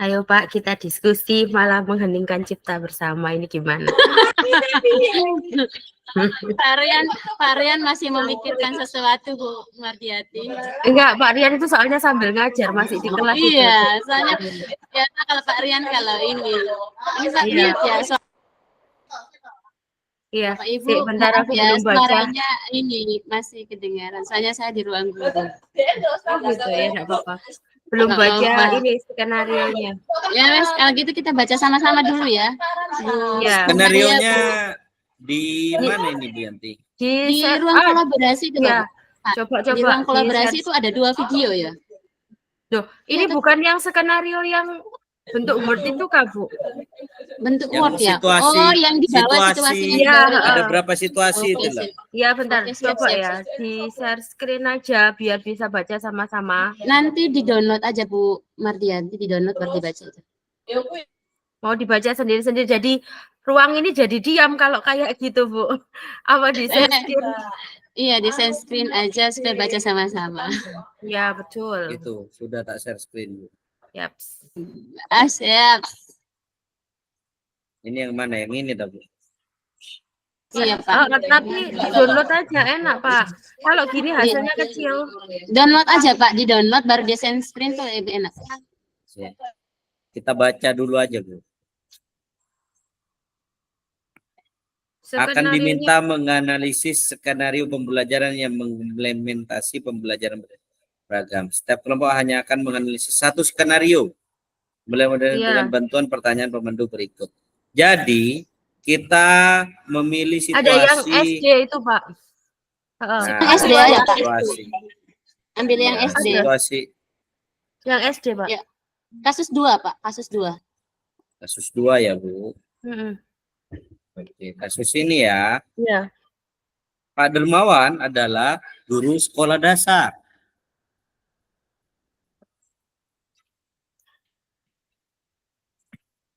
Ayo Pak, kita diskusi malah mengheningkan cipta bersama, ini gimana? Pak Rian masih memikirkan sesuatu Bu Mardiati. Enggak, Pak Rian itu soalnya sambil ngajar, masih di kelas itu. Iya, soalnya biasa kalau Pak Rian kalau ini Pak Iya. ya. Iya, Bapak Ibu, sik, bentar maaf aku ya, belum baca. suaranya ini masih kedengaran. Soalnya saya di ruang guru. Gitu ya, enggak apa-apa. Belum baca ini skenario-nya. Ya, Mas, kalau gitu kita baca sama-sama dulu ya. Iya. Skenario-nya di mana ini Bu Yanti? Di ruang kolaborasi itu, ya. Pak. Coba. Di ruang kolaborasi itu ada 2 video ya. Loh, ini bukan yang skenario yang bentuk Word itu Kak, Bu? Bentuk Yang Word ya? situasi, Oh, yang di bawah situasinya di Iya, bawah. Ada berapa situasi itu lah? Iya, bentar. Oke, siap, Coba siap, ya, siap. di share screen aja biar bisa baca sama-sama. Nanti di-download aja Bu Mardianti, di-download baru dibaca aja. Mau dibaca sendiri-sendiri. Jadi ruang ini jadi diam kalau kayak gitu, Bu. Apa di share screen? Iya, di share screen aja supaya baca sama-sama. Iya, betul. Itu sudah tak share screen Bu. Yap. Siap. Ini yang mana? Yang ini dah Bu. Iya Pak. Tapi download aja enak Pak. Kalau gini hasilnya kecil. Download aja Pak, di download baru di share screen tuh lebih enak. Kita baca dulu aja Bu. Akan diminta menganalisis skenario pembelajaran yang mengimplementasi pembelajaran beragam. Setiap kelompok hanya akan menganalisis satu skenario dengan bantuan pertanyaan pemandu berikut. Jadi kita memilih situasi. Ada yang SD itu Pak. Nah, SD aja Pak. Ambil yang SD. Situasi. Yang SD Pak. Ya. Kasus 2 Pak, kasus 2. Kasus 2 ya Bu. Oke, kasus ini ya. Iya. Pak Dermawan adalah guru sekolah dasar.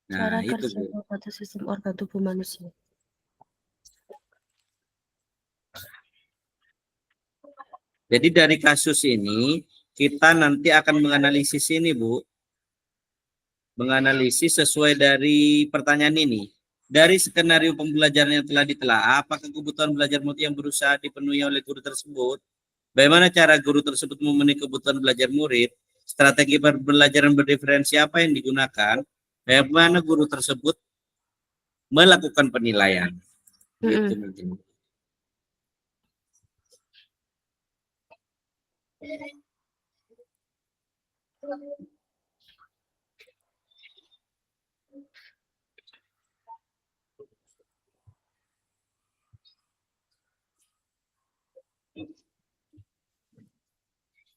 Nah, itu Bu. Pada sistem organ tubuh manusia. Jadi dari kasus ini kita nanti akan menganalisis ini Bu. Menganalisis sesuai dari pertanyaan ini. Dari skenario pembelajaran yang telah ditelaah, apakah kebutuhan belajar murid yang berusaha dipenuhi oleh guru tersebut? Bagaimana cara guru tersebut memenuhi kebutuhan belajar murid? Strategi pembelajaran berdiferensi apa yang digunakan? Bagaimana guru tersebut melakukan penilaian? Gitu mungkin.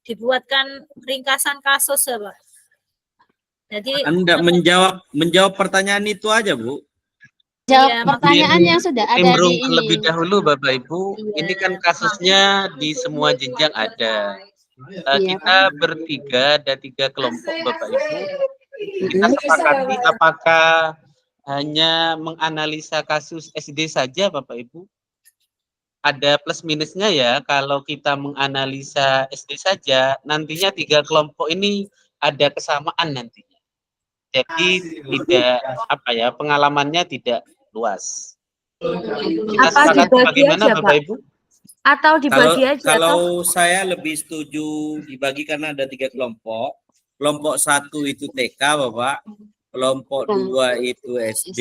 Dibuatkan ringkasan kasus ya Pak. Jadi Anda menjawab pertanyaan itu aja Bu. Jawab pertanyaan yang sudah ada di ini. Lebih dahulu Bapak Ibu, ini kan kasusnya di semua jenjang ada. Kita bertiga, ada 3 kelompok Bapak Ibu. Kita sepakati apakah hanya menganalisa kasus SD saja Bapak Ibu. Ada plus minusnya ya, kalau kita menganalisa SD saja, nantinya 3 kelompok ini ada kesamaan nantinya. Jadi tidak pengalamannya tidak luas. Kita sepakat bagaimana Bapak Ibu? Atau dibagi aja? Kalau saya lebih setuju dibagi karena ada 3 kelompok. Kelompok 1 itu TK Bapak, kelompok 2 itu SD,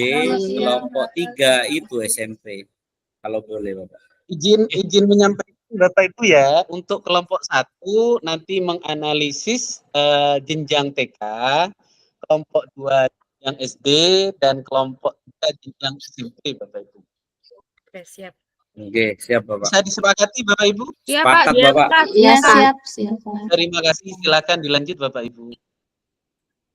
kelompok 3 itu SMP. Kalau boleh Bapak. Izin menyampaikan Bapak Ibu ya, untuk kelompok 1 nanti menganalisis jenjang TK, kelompok 2 yang SD, dan kelompok 3 jenjang SMP Bapak Ibu. Oke, siap. Oke, siap Bapak. Bisa disepakati Bapak Ibu? Iya Pak. Bapak. Ya, siap. Terima kasih, silakan dilanjut Bapak Ibu.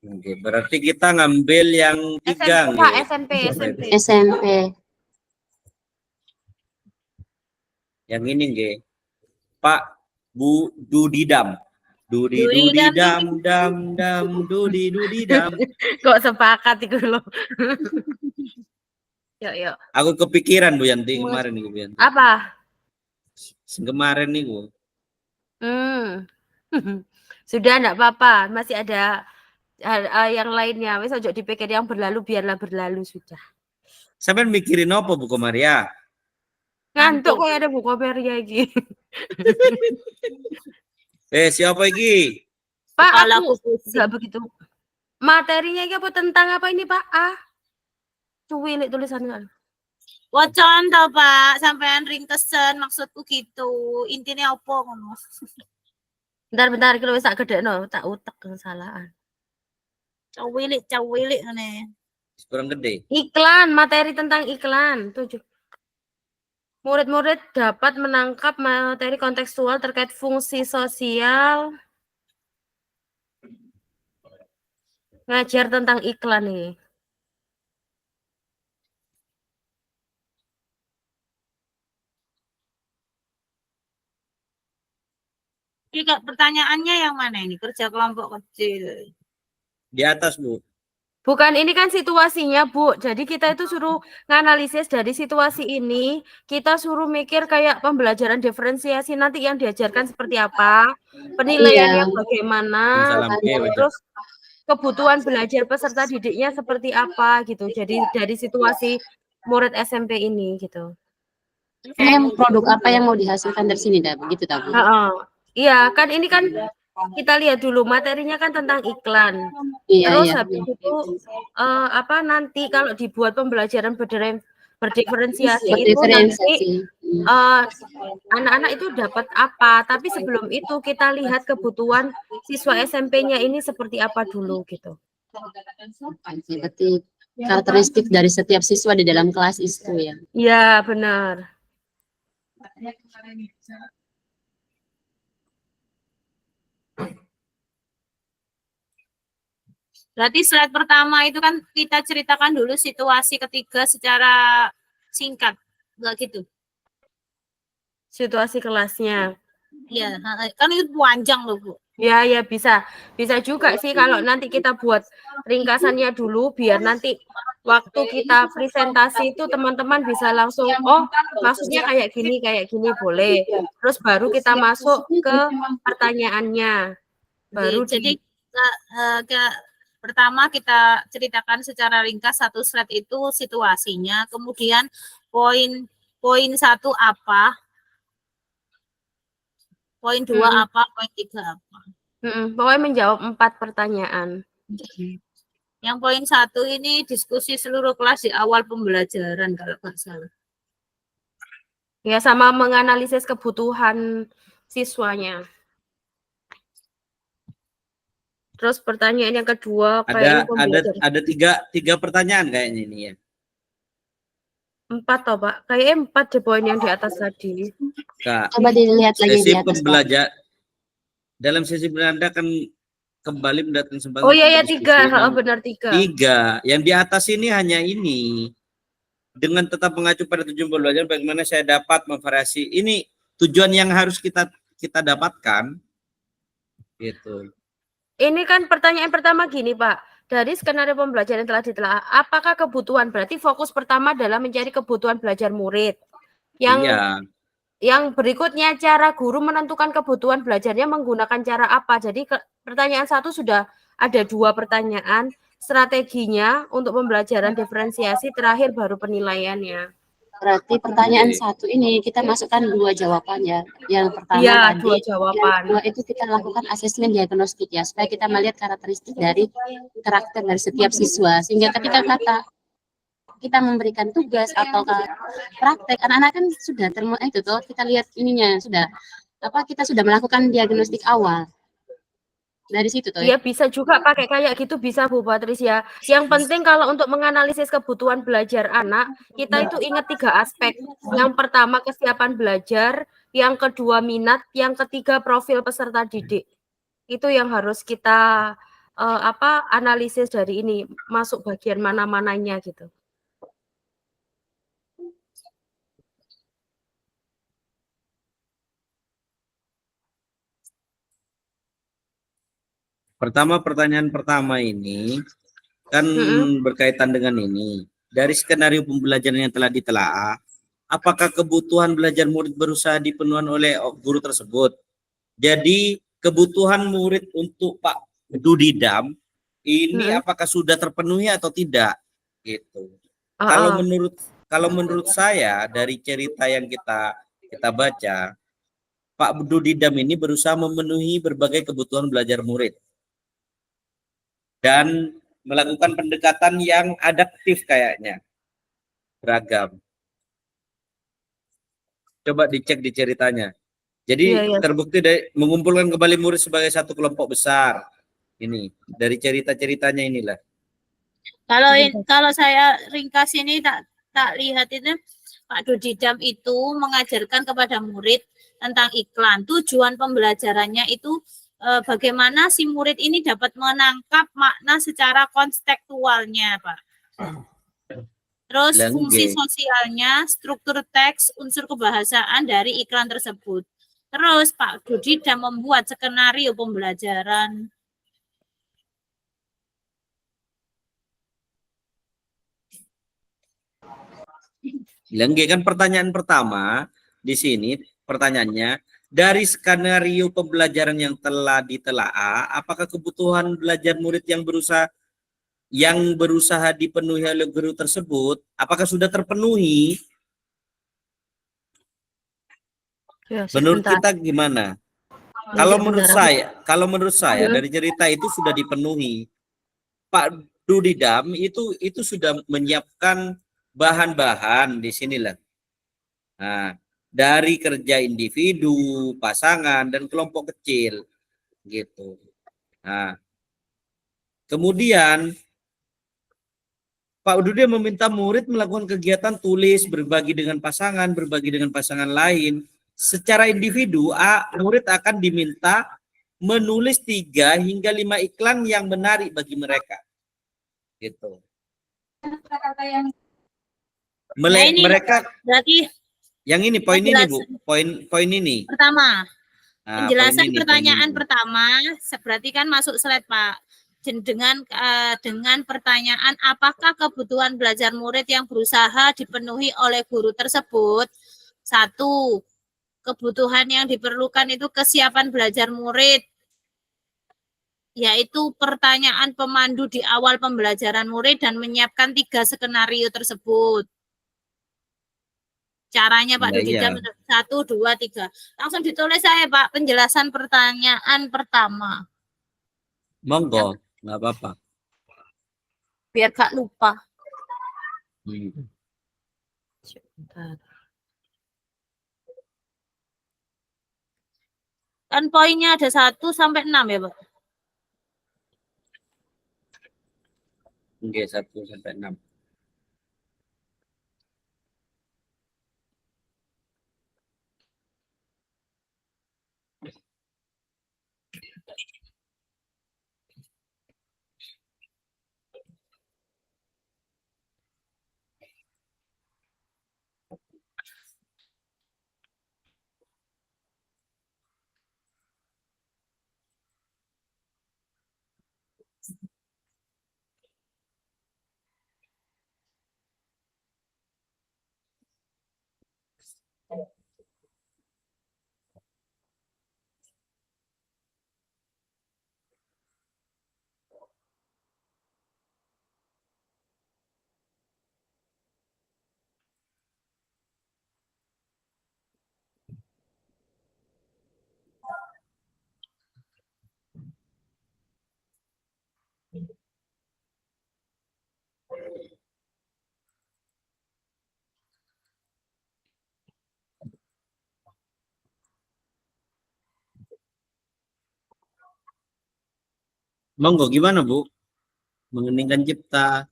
Oke, berarti kita ngambil yang 3 Pak, SMP. Yang ini nggih. Pak Bu Dudidam. Dudi dam dam dudi dam. Kok sepakat itu loh. Yuk. Aku kepikiran Bu Yanti kemarin nih Bu Yanti. Apa? Kemarin nih Bu. Sudah enggak apa-apa, masih ada yang lainnya. Wis ojo dipikir yang berlalu, biarlah berlalu sudah. Sampean mikirin apa Bu Komaria? Ngantuk kayak ada Bu Komaria iki. Siapa iki? Pak, Kepala aku aku pusing. enggak begitu. Materinya iki apa tentang apa ini, Pak? Cuwilik tulisannya. Wacan tau Pak, sampean ringkesen maksudku gitu. Intinya apa ngomong? Bentar iki wis tak gedekno, tak utek kesalahan. Cawilik ngene. Kurang gede. Iklan, materi tentang iklan. 7. Murid-murid dapat menangkap materi kontekstual terkait fungsi sosial. Ngajar tentang iklan nih. Ini pertanyaannya yang mana ini? Kerja kelompok kecil. Di atas, Bu. Bukan, ini kan situasinya, Bu. Jadi kita itu suruh nganalisis dari situasi ini, kita suruh mikir kayak pembelajaran diferensiasi nanti yang diajarkan seperti apa, penilaiannya bagaimana, terus kebutuhan belajar peserta didiknya seperti apa gitu. Jadi dari situasi murid SMP ini gitu. Produk apa yang mau dihasilkan dari sini dah, begitu tak? Iya, kan ini kan kita lihat dulu materinya kan tentang iklan. Terus habis itu apa nanti kalau dibuat pembelajaran berdiferensiasi itu nanti anak-anak itu dapat apa, tapi sebelum itu kita lihat kebutuhan siswa SMP-nya ini seperti apa dulu gitu. Berarti karakteristik dari setiap siswa di dalam kelas itu ya. Iya, benar. Berarti slide pertama itu kan kita ceritakan dulu situasi ketiga secara singkat, enggak gitu? Situasi kelasnya. Iya, kan itu panjang loh, Bu. Ya, bisa. Bisa juga sih kalau nanti kita buat ringkasannya dulu biar nanti waktu kita presentasi itu teman-teman bisa langsung, oh maksudnya kayak gini boleh. Terus baru kita masuk ke pertanyaannya. Baru jadi pertama kita ceritakan secara ringkas satu slide itu situasinya, kemudian poin 1 apa, poin 2 apa, poin 3 apa. Pokoknya menjawab 4 pertanyaan. Yang poin 1 ini diskusi seluruh kelas di awal pembelajaran kalau nggak salah. Ya, sama menganalisis kebutuhan siswanya. Terus pertanyaan yang kedua ada tiga pertanyaan kayaknya ini ya. 4 toh, Pak. Kayaknya 4 deh poin yang di atas tadi. Kak, coba dilihat lagi di atas. Dalam sesi Anda kan kembali mendatang sebagai. Oh iya 3, benar 3. 3. Yang di atas ini hanya ini. Dengan tetap mengacu pada tujuan pembelajaran, bagaimana saya dapat memvariasi. Ini tujuan yang harus kita dapatkan. Gitu. Ini kan pertanyaan pertama gini, Pak. Dari skenario pembelajaran yang telah ditelaah, apakah kebutuhan, berarti fokus pertama adalah mencari kebutuhan belajar murid. Yang berikutnya cara guru menentukan kebutuhan belajarnya menggunakan cara apa. Jadi pertanyaan 1 sudah ada 2 pertanyaan, strateginya untuk pembelajaran diferensiasi, terakhir baru penilaiannya. Berarti pertanyaan 1 ini kita masukkan 2 jawaban ya. Yang pertama tadi, 2 jawaban. Yang kedua itu kita lakukan asesmen diagnostik ya, supaya kita melihat karakteristik dari karakter dari setiap siswa. Sehingga ketika kita memberikan tugas atau praktek, anak-anak kan sudah kita lihat ininya kita sudah melakukan diagnostik awal. Dari situ toh. Iya, bisa juga pakai kayak gitu, bisa Bu Patricia. Yang penting kalau untuk menganalisis kebutuhan belajar anak, kita itu ingat 3 aspek. Yang pertama kesiapan belajar, yang kedua minat, yang ketiga profil peserta didik. Itu yang harus kita analisis dari ini, masuk bagian mana-mananya gitu. Pertanyaan pertama ini kan berkaitan dengan ini. Dari skenario pembelajaran yang telah ditelaah, apakah kebutuhan belajar murid berusaha dipenuhi oleh guru tersebut? Jadi kebutuhan murid untuk Pak Dudidam ini apakah sudah terpenuhi atau tidak gitu. Kalau menurut saya dari cerita yang kita baca, Pak Dudidam ini berusaha memenuhi berbagai kebutuhan belajar murid dan melakukan pendekatan yang adaptif kayaknya, beragam. Coba dicek di ceritanya. Jadi terbukti dari mengumpulkan kembali murid sebagai satu kelompok besar. Ini dari cerita-ceritanya inilah. Kalau saya ringkas ini tak lihat itu Pak Dudidam itu mengajarkan kepada murid tentang iklan. Tujuan pembelajarannya itu bagaimana si murid ini dapat menangkap makna secara konstekstualnya, Pak. Terus fungsi sosialnya, struktur teks, unsur kebahasaan dari iklan tersebut. Terus Pak Dudidam membuat skenario pembelajaran. Lengge kan pertanyaan pertama di sini pertanyaannya dari skenario pembelajaran yang telah ditelaah, apakah kebutuhan belajar murid yang berusaha dipenuhi oleh guru tersebut, apakah sudah terpenuhi? Menurut kita gimana? Kalau menurut saya dari cerita itu sudah dipenuhi. Pak Dudidam itu sudah menyiapkan bahan-bahan di sinilah. Nah, dari kerja individu, pasangan dan kelompok kecil gitu. Nah, kemudian Pak Dudidam meminta murid melakukan kegiatan tulis, berbagi dengan pasangan lain. Secara individu, murid akan diminta menulis 3 hingga 5 iklan yang menarik bagi mereka. Gitu. Mereka berarti yang ini poin ini Bu, poin ini. Pertama, penjelasan pertanyaan pertama, berarti kan masuk slide Pak. Dengan pertanyaan apakah kebutuhan belajar murid yang berusaha dipenuhi oleh guru tersebut? Satu, kebutuhan yang diperlukan itu kesiapan belajar murid, yaitu pertanyaan pemandu di awal pembelajaran murid dan menyiapkan 3 skenario tersebut. Caranya Pak Dudidam 1, 2, 3. Langsung ditulis saya Pak penjelasan pertanyaan pertama. Monggo, nggak apa-apa. Biar gak lupa. Kan poinnya ada 1 sampai 6 ya Pak? Oke, 1 sampai 6. Monggo gimana Bu? Mengeningkan cipta.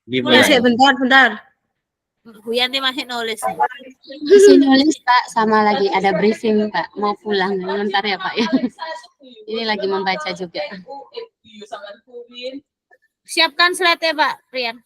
Masih bentar. Bu Yanti masih nulis. Masih nulis Pak, sama lagi ada briefing Pak, mau pulang bentar ya Pak ya. Ini lagi membaca juga. Siapkan slide ya Pak Rian.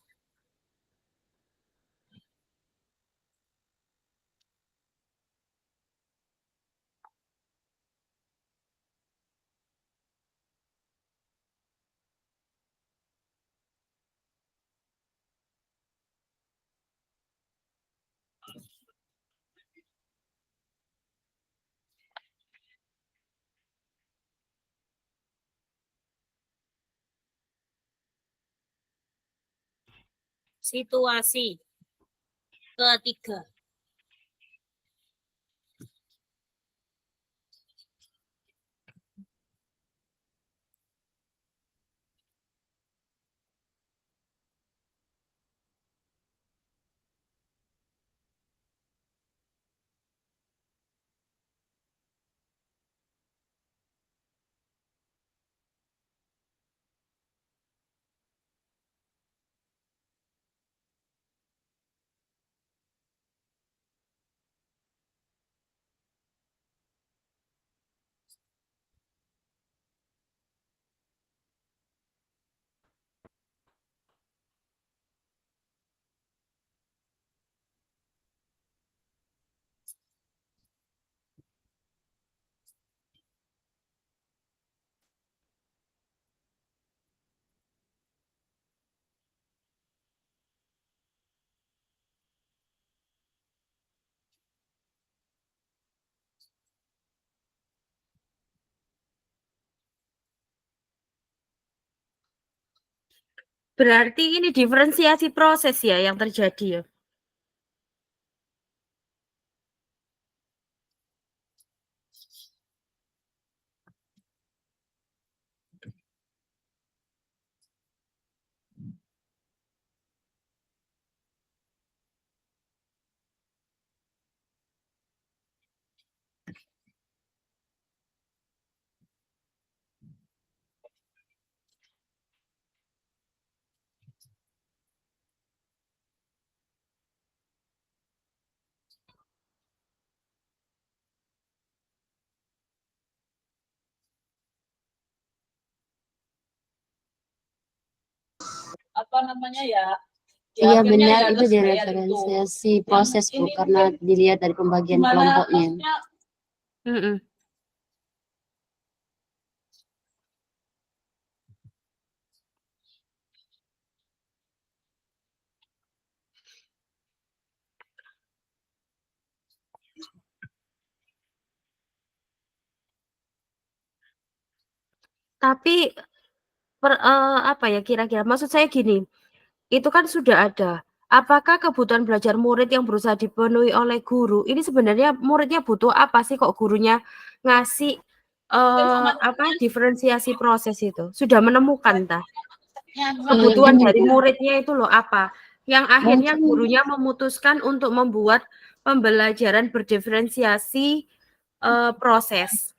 Situasi ketiga. Berarti ini diferensiasi proses ya yang terjadi ya. Apa namanya ya? Iya benar, itu diferensiasi proses Bu, karena dilihat dari pembagian kelompoknya. Mm-mm. Tapi apa ya kira-kira? Maksud saya gini, itu kan sudah ada. Apakah kebutuhan belajar murid yang berusaha dipenuhi oleh guru, ini sebenarnya muridnya butuh apa sih kok gurunya ngasih diferensiasi proses itu? Sudah menemukan tah? Kebutuhan dari muridnya itu loh apa? Yang akhirnya gurunya memutuskan untuk membuat pembelajaran berdiferensiasi proses.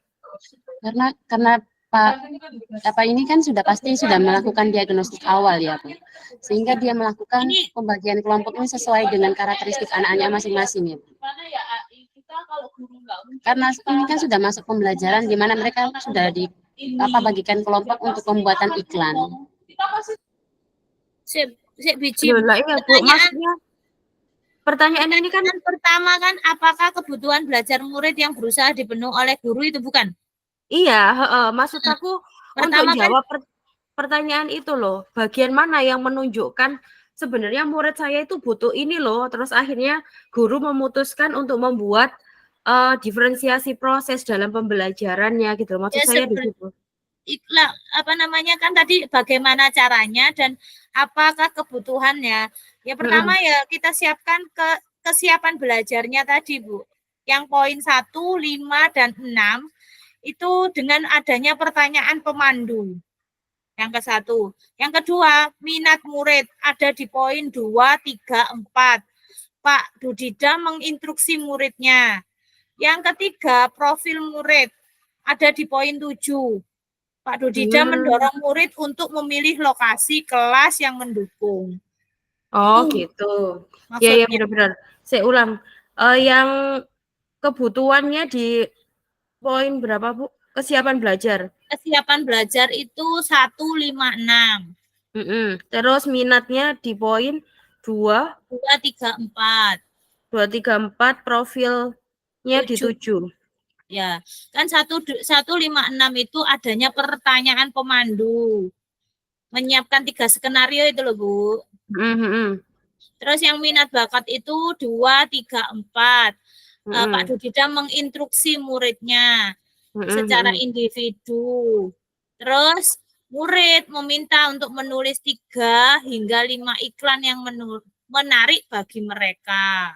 Karena Pak ini kan sudah pasti sudah melakukan diagnostik awal ya Bu, sehingga dia melakukan pembagian kelompok ini sesuai dengan karakteristik anak-anaknya masing-masing ya Bu. Karena ini kan sudah masuk pembelajaran di mana mereka sudah bagikan kelompok untuk pembuatan iklan. Biji. Loh, iya Bu, maksudnya pertanyaan ini kan pertama kan apakah kebutuhan belajar murid yang berusaha dipenuhi oleh guru itu bukan? Iya, maksud aku untuk Pertama kan jawab pertanyaan itu loh, bagian mana yang menunjukkan sebenarnya murid saya itu butuh ini loh, terus akhirnya guru memutuskan untuk membuat diferensiasi proses dalam pembelajarannya gitu. Maksud ya, saya di situ. Iklan apa namanya kan tadi bagaimana caranya dan apakah kebutuhannya. Ya pertama ya kita siapkan kesiapan belajarnya tadi Bu. Yang poin 1, 5 dan 6 itu dengan adanya pertanyaan pemandu. Yang ke-1. Yang kedua, minat murid ada di poin 2, 3, 4. Pak Dudida menginstruksi muridnya. Yang ketiga, profil murid ada di poin 7. Pak Dudida mendorong murid untuk memilih lokasi kelas yang mendukung. Oh gitu. Ya benar-benar. Saya ulang. Yang kebutuhannya di poin berapa Bu? Kesiapan belajar. Kesiapan belajar itu 156. Terus minatnya di poin 2, 234. 234, profilnya di 7. Ya, kan 156 itu adanya pertanyaan pemandu. Menyiapkan 3 skenario itu loh Bu. Terus yang minat bakat itu 2, 3, 4. Pak Dudida menginstruksi muridnya secara individu. Terus murid meminta untuk menulis 3 hingga 5 iklan yang menarik bagi mereka.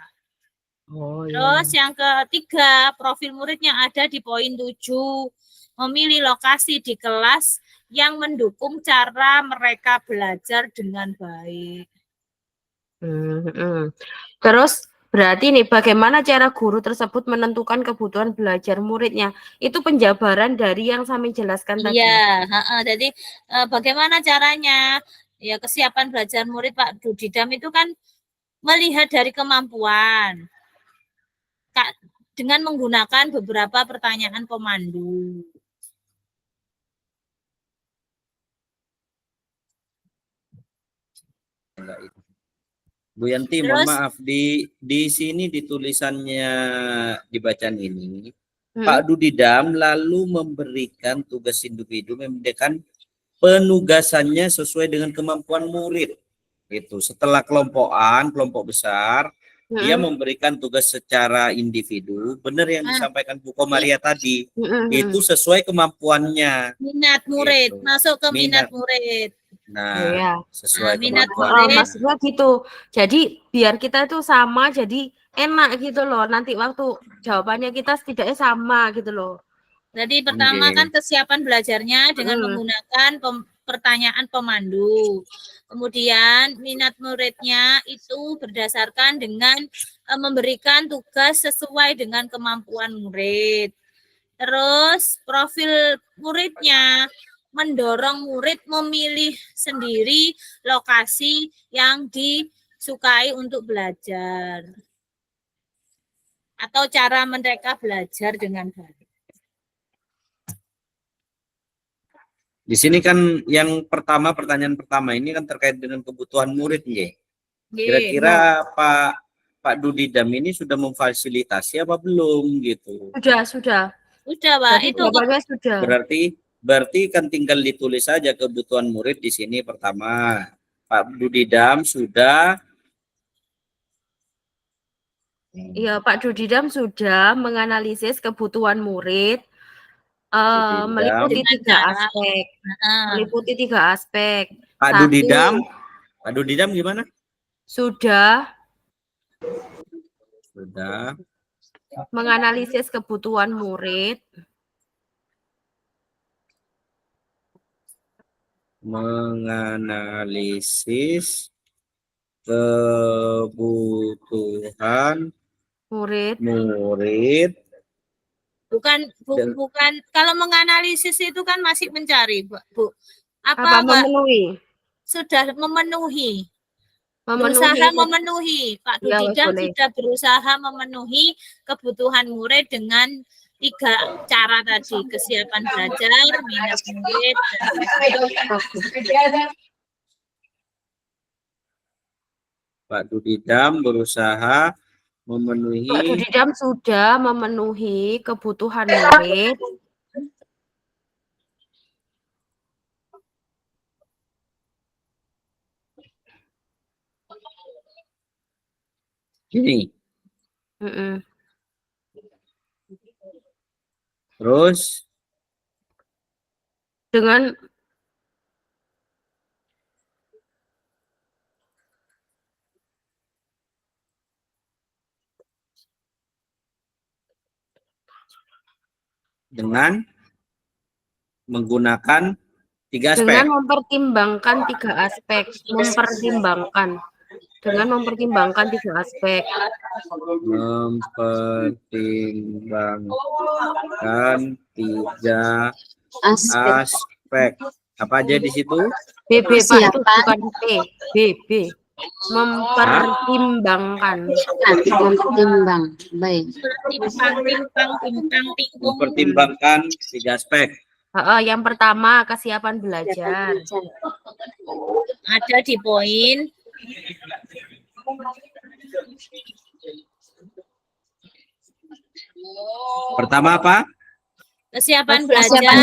Oh Terus iya. yang ketiga, profil muridnya ada di poin 7. Memilih lokasi di kelas yang mendukung cara mereka belajar dengan baik. Terus berarti nih bagaimana cara guru tersebut menentukan kebutuhan belajar muridnya? Itu penjabaran dari yang Sami jelaskan tadi. Iya, jadi bagaimana caranya? Ya kesiapan belajar murid Pak Dudidam itu kan melihat dari kemampuan dengan menggunakan beberapa pertanyaan pemandu. Bu Yanti, mohon maaf di sini di tulisannya di bacaan ini Pak Dudidam lalu memberikan tugas individu membedakan penugasannya sesuai dengan kemampuan murid. Itu setelah kelompok besar, dia memberikan tugas secara individu. Benar yang disampaikan Bu Komaria tadi, itu sesuai kemampuannya. Minat murid, Gitu. masuk ke minat murid. Nah, Iya. sesuai Minat kemampuannya. Maksudnya gitu. Jadi biar kita itu sama, jadi enak gitu loh. Nanti waktu jawabannya kita setidaknya sama gitu loh. Jadi pertama kan kesiapan belajarnya dengan menggunakan pertanyaan pemandu. Kemudian minat muridnya itu berdasarkan dengan memberikan tugas sesuai dengan kemampuan murid. Terus profil muridnya mendorong murid memilih sendiri lokasi yang disukai untuk belajar. Atau cara mereka belajar dengan baik. Di sini kan yang pertanyaan pertama ini kan terkait dengan kebutuhan murid, nggih. Kira-kira Pak Dudidam ini sudah memfasilitasi apa belum gitu? Sudah. Sudah, Pak. Jadi Itu sudah. Berarti kan tinggal ditulis saja kebutuhan murid di sini pertama. Pak Dudidam sudah. Iya, Pak Dudidam sudah menganalisis kebutuhan murid. Meliputi 3 aspek. Meliputi 3 aspek. Pak Dudidam gimana? Sudah Sudah menganalisis kebutuhan murid. Menganalisis kebutuhan murid. Bukan kalau menganalisis itu kan masih mencari, Bu. Apa memenuhi? Sudah memenuhi. Berusaha memenuhi. Pak Dudidam sudah berusaha memenuhi kebutuhan murid dengan 3 cara tadi, kesiapan belajar, minat murid, dan Pak Dudidam berusaha memenuhi. Pak Dudidam sudah memenuhi kebutuhan murid. Gini. Terus dengan menggunakan 3 aspek. Dengan mempertimbangkan 3 aspek. Dengan mempertimbangkan 3 aspek. Mempertimbangkan 3 aspek. Apa aja di situ? BB Pak, itu bukan T. BB. Mempertimbangkan. Baik. Mempertimbangkan 3 aspek. Yang pertama kesiapan belajar. Ada di poin. Pertama apa? Kesiapan belajar.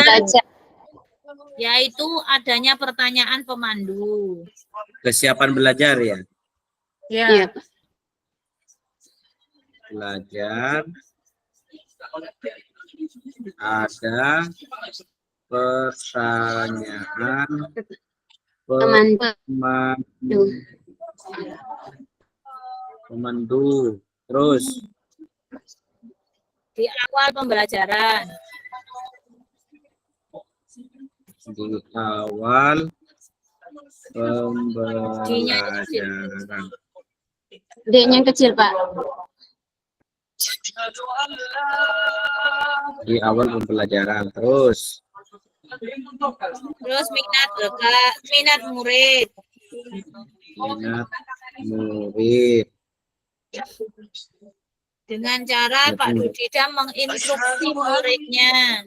Yaitu adanya pertanyaan pemandu. Kesiapan belajar ya? Ya. Belajar. Ada pertanyaan Pemandu. pemandu. Terus di awal pembelajaran. di awal pembelajaran. D-nya yang kecil, Pak. Di awal pembelajaran. Terus Terus minat Kak, minat murid. minat murid. Dengan cara Pak Dudidam menginstruksi muridnya.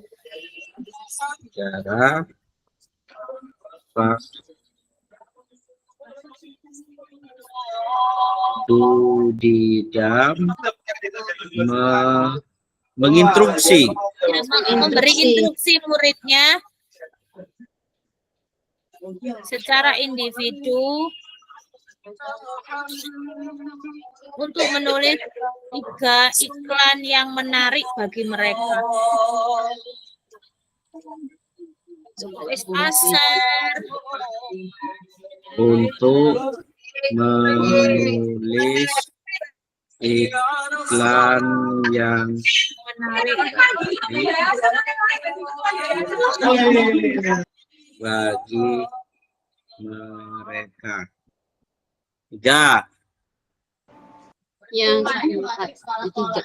Cara Pak Dudidam menginstruksi. Memberi instruksi muridnya secara individu untuk menulis 3 iklan yang menarik bagi mereka. Tulis pasar. Untuk menulis iklan yang Menarik. bagi mereka. 3. Yang keempat, ketiga.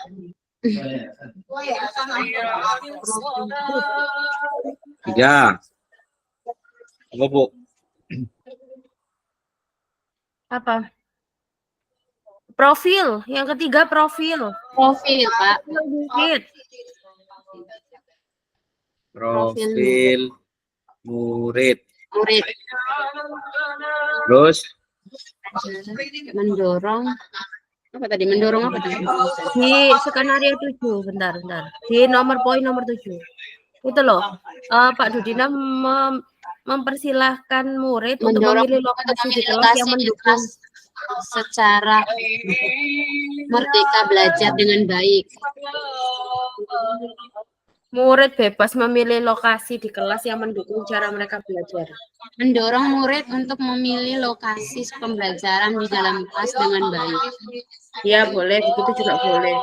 3. Apa, Bu? Apa? Profil. Yang ketiga profil. Profil, Pak. Murid. Profil murid. Murid. Terus Mendorong. Apa tadi? Mendorong apa tadi? Di skenario 7. Bentar. Di poin nomor 7. Itu loh. Pak Dudina mempersilahkan murid untuk memilih lokasi di kelas yang mendukung secara merdeka belajar dengan baik. Murid bebas memilih lokasi di kelas yang mendukung cara mereka belajar. Mendorong murid untuk memilih lokasi pembelajaran di dalam kelas dengan baik. Ya boleh, begitu juga boleh.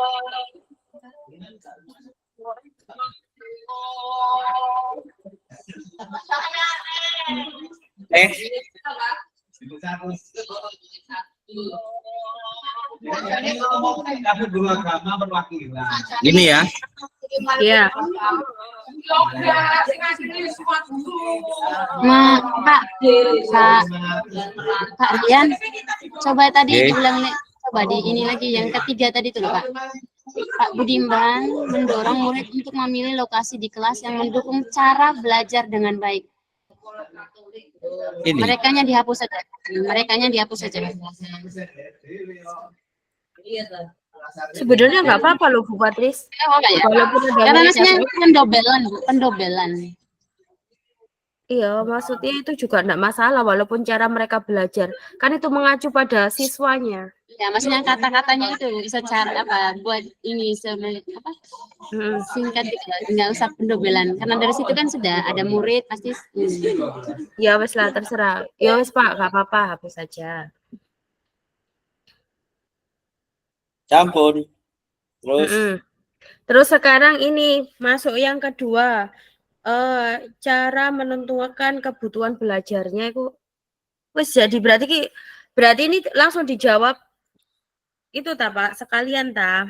gini ya. Iya. Pak Rian, coba tadi Oke. diulang nih. Coba di ini lagi yang ketiga tadi tuh, Pak. Pak Budiman mendorong murid untuk memilih lokasi di kelas yang mendukung cara belajar dengan baik. Ini. Merekanya dihapus saja. Merekanya dihapus saja. Sebenarnya nggak apa-apa loh Bu Patris. Ya? Walaupun ada Karena mereka- maksudnya pendobelan, Bu. Pendobelan. Iya, maksudnya itu juga enggak masalah walaupun cara mereka belajar. Kan itu mengacu pada siswanya. Ya, maksudnya kata-katanya itu secara apa? Buat ini apa? Singkat gitu, nggak usah pendobelan. Karena dari situ kan sudah ada murid pasti. Ya wes lah terserah. Ya wes Pak, nggak apa-apa, hapus saja. Campur. Terus Terus sekarang ini masuk yang kedua. Cara menentukan kebutuhan belajarnya itu wes jadi berarti ini langsung dijawab itu ta Pak sekalian ta.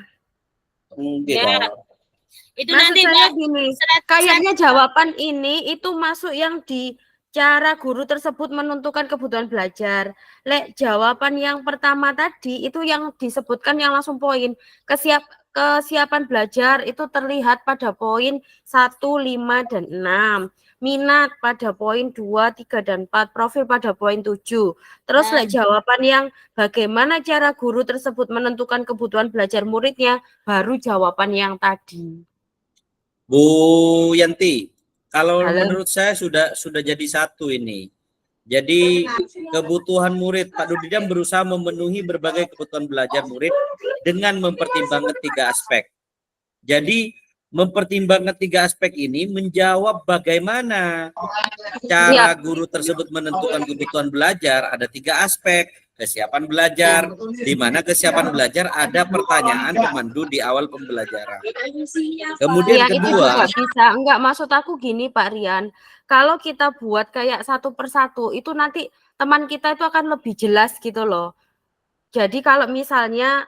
mungkin. Ya. Itu Maksud nanti saya Mbak, gini, kayaknya jawaban ini itu masuk yang di cara guru tersebut menentukan kebutuhan belajar. Lek jawaban yang pertama tadi itu yang disebutkan yang langsung poin kesiapan belajar itu terlihat pada poin 1, 5, dan 6. Minat pada poin 2, 3, dan 4. Profil pada poin 7. Terus lek jawaban yang bagaimana cara guru tersebut menentukan kebutuhan belajar muridnya baru jawaban yang tadi. Bu Yanti, kalau Halo. menurut saya sudah jadi satu ini. Jadi kebutuhan murid, Pak Dudidam berusaha memenuhi berbagai kebutuhan belajar murid dengan mempertimbangkan 3 aspek. Jadi mempertimbangkan 3 aspek ini menjawab bagaimana cara guru tersebut menentukan kebutuhan belajar. Ada 3 aspek. Kesiapan belajar, di mana kesiapan belajar ada pertanyaan pemandu di awal pembelajaran. Kemudian Itu kedua, juga bisa. Enggak, maksud aku gini Pak Rian, kalau kita buat kayak satu persatu, itu nanti teman kita itu akan lebih jelas gitu loh. Jadi kalau misalnya,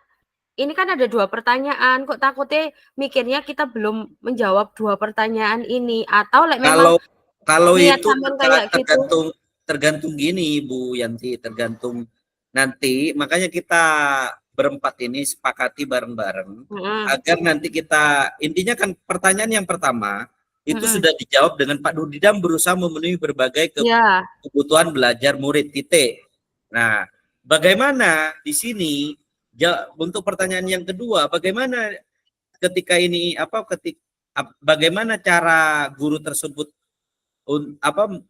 ini kan ada 2 pertanyaan, kok takutnya mikirnya kita belum menjawab 2 pertanyaan ini, atau memang kalau niat itu sampean kayak gitu. tergantung gini Bu Yanti, tergantung nanti, makanya kita berempat ini sepakati bareng-bareng agar nanti kita, intinya kan pertanyaan yang pertama itu sudah dijawab dengan Pak Nurdidam berusaha memenuhi berbagai kebutuhan belajar murid, titik. Nah, bagaimana di sini untuk pertanyaan yang kedua, bagaimana ketika ini bagaimana cara guru tersebut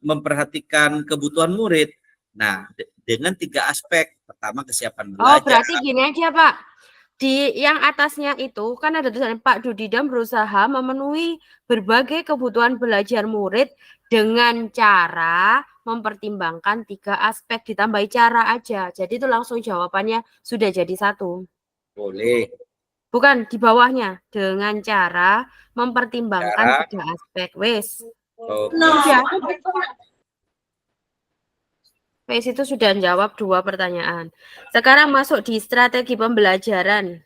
memperhatikan kebutuhan murid? Nah, dengan 3 aspek. Pertama, kesiapan belajar. Oh, berarti gini aja, Pak. Di yang atasnya itu kan ada tulisan Pak Nurdidam berusaha memenuhi berbagai kebutuhan belajar murid dengan cara mempertimbangkan 3 aspek, ditambahi cara aja. Jadi itu langsung jawabannya sudah jadi 1. Boleh. Bukan di bawahnya, dengan cara mempertimbangkan 3 aspek. Wes. Wes itu sudah menjawab 2 pertanyaan. Sekarang masuk di strategi pembelajaran.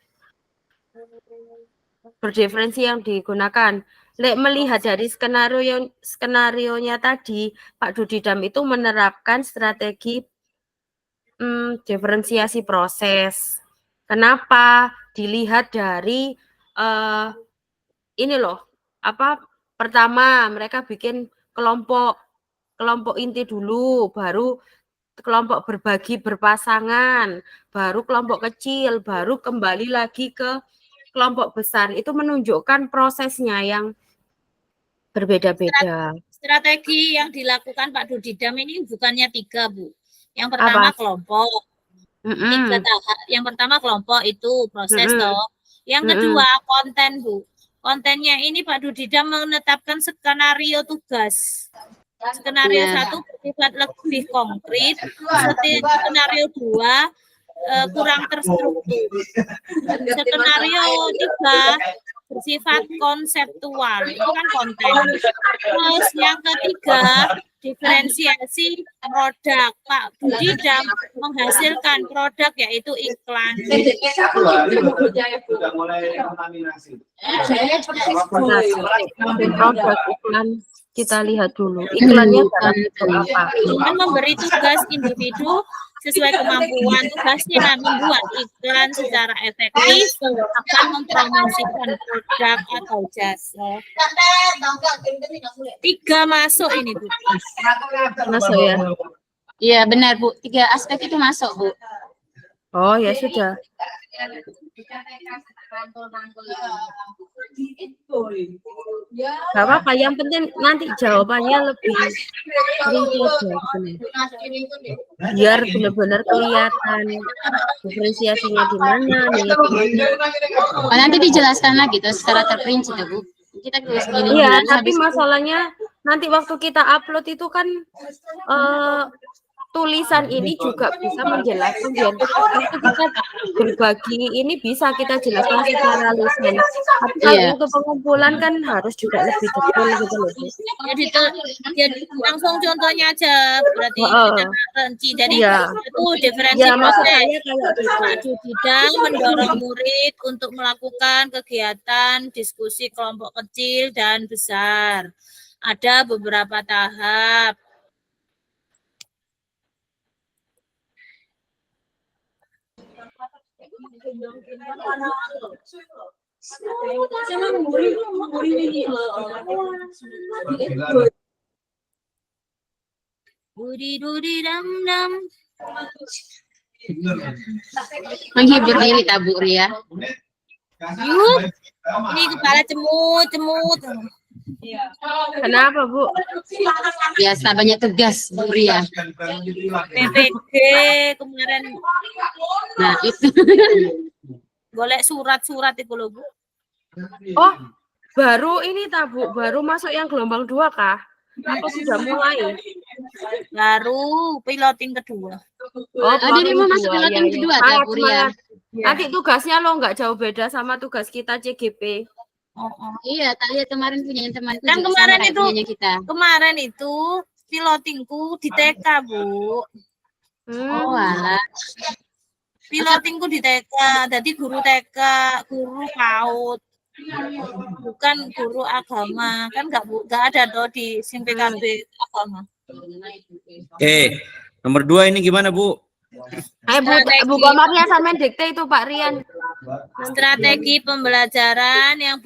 Berdiferensi yang digunakan. Melihat dari skenario-nya tadi, Pak Nurdidam itu menerapkan strategi diferensiasi proses. Kenapa? Dilihat dari ini loh, pertama mereka bikin kelompok inti dulu, baru kelompok berbagi berpasangan, baru kelompok kecil, baru kembali lagi ke kelompok besar. Itu menunjukkan prosesnya yang berbeda-beda. Strategi yang dilakukan Pak Nurdidam ini bukannya 3, Bu. Yang pertama kelompok. 3 tahap. Yang pertama kelompok itu proses toh. Yang kedua konten, Bu. Kontennya ini Pak Nurdidam menetapkan skenario tugas. Skenario 1 bersifat lebih konkret, skenario 2 kurang terstruktur. Skenario 3 bersifat konseptual, itu kan konten. Terus yang ketiga, diferensiasi produk. Pak Nurdidam menghasilkan produk yaitu iklan. Produk iklan kita lihat dulu. Iklannya apa? Dan memberi tugas individu sesuai kemampuan tugasnya membuat iklan secara efektif akan mempromosikan produk atau jasa. 3 masuk ini, Bu. Masuk ya? Iya benar Bu, 3 aspek itu masuk Bu. Oh ya sudah. Gak apa-apa, yang penting nanti jawabannya lebih rinci aja. Biar benar-benar kelihatan diferensiasinya di mana, nanti dijelaskan lagi tuh secara terperinci tuh Bu. Kita tulis gini. Iya, tapi masalahnya nanti waktu kita upload itu kan tulisan ini juga bisa menjelaskan biar waktu kita berbagi ini bisa kita jelaskan secara lisan. Tapi kalau untuk pengumpulan kan harus juga lebih detail gitu loh. Jadi langsung contohnya aja berarti kita rinci. Jadi itu diferensi proses. Pak Nurdidam mendorong murid untuk melakukan kegiatan diskusi kelompok kecil dan besar. Ada beberapa tahap. Duri-duri-dam-dam. Menghibur diri tak Bu Ria? Yuk, ini kepala cemut. Kenapa Bu? Biasa banyak tugas Bu Ria. PPG kemarin. Nah itu. Golek surat-surat itu loh Bu. Oh, Baru ini Bu, baru masuk yang gelombang 2 kah? Apa sudah mulai? Baru piloting kedua. Oh, Jadi mau masuk kedua, piloting ya, kedua Semangat, tak, Bu Ria? semangat. Nanti tugasnya lo nggak jauh beda sama tugas kita CGP. Iya, tak lihat kemarin punya temanku Kan juga kemarin sama kayak itu punyanya kita. Kemarin itu pilotingku di TK, Bu. Oh, alah. Pilotingku di TK, jadi guru TK, guru PAUD. Bukan guru agama. Kan nggak ada tuh di SIM PKB agama. Oke, nomor 2 ini gimana Bu? Bu Komarnya sama dikte itu Pak Rian. Strategi pembelajaran yang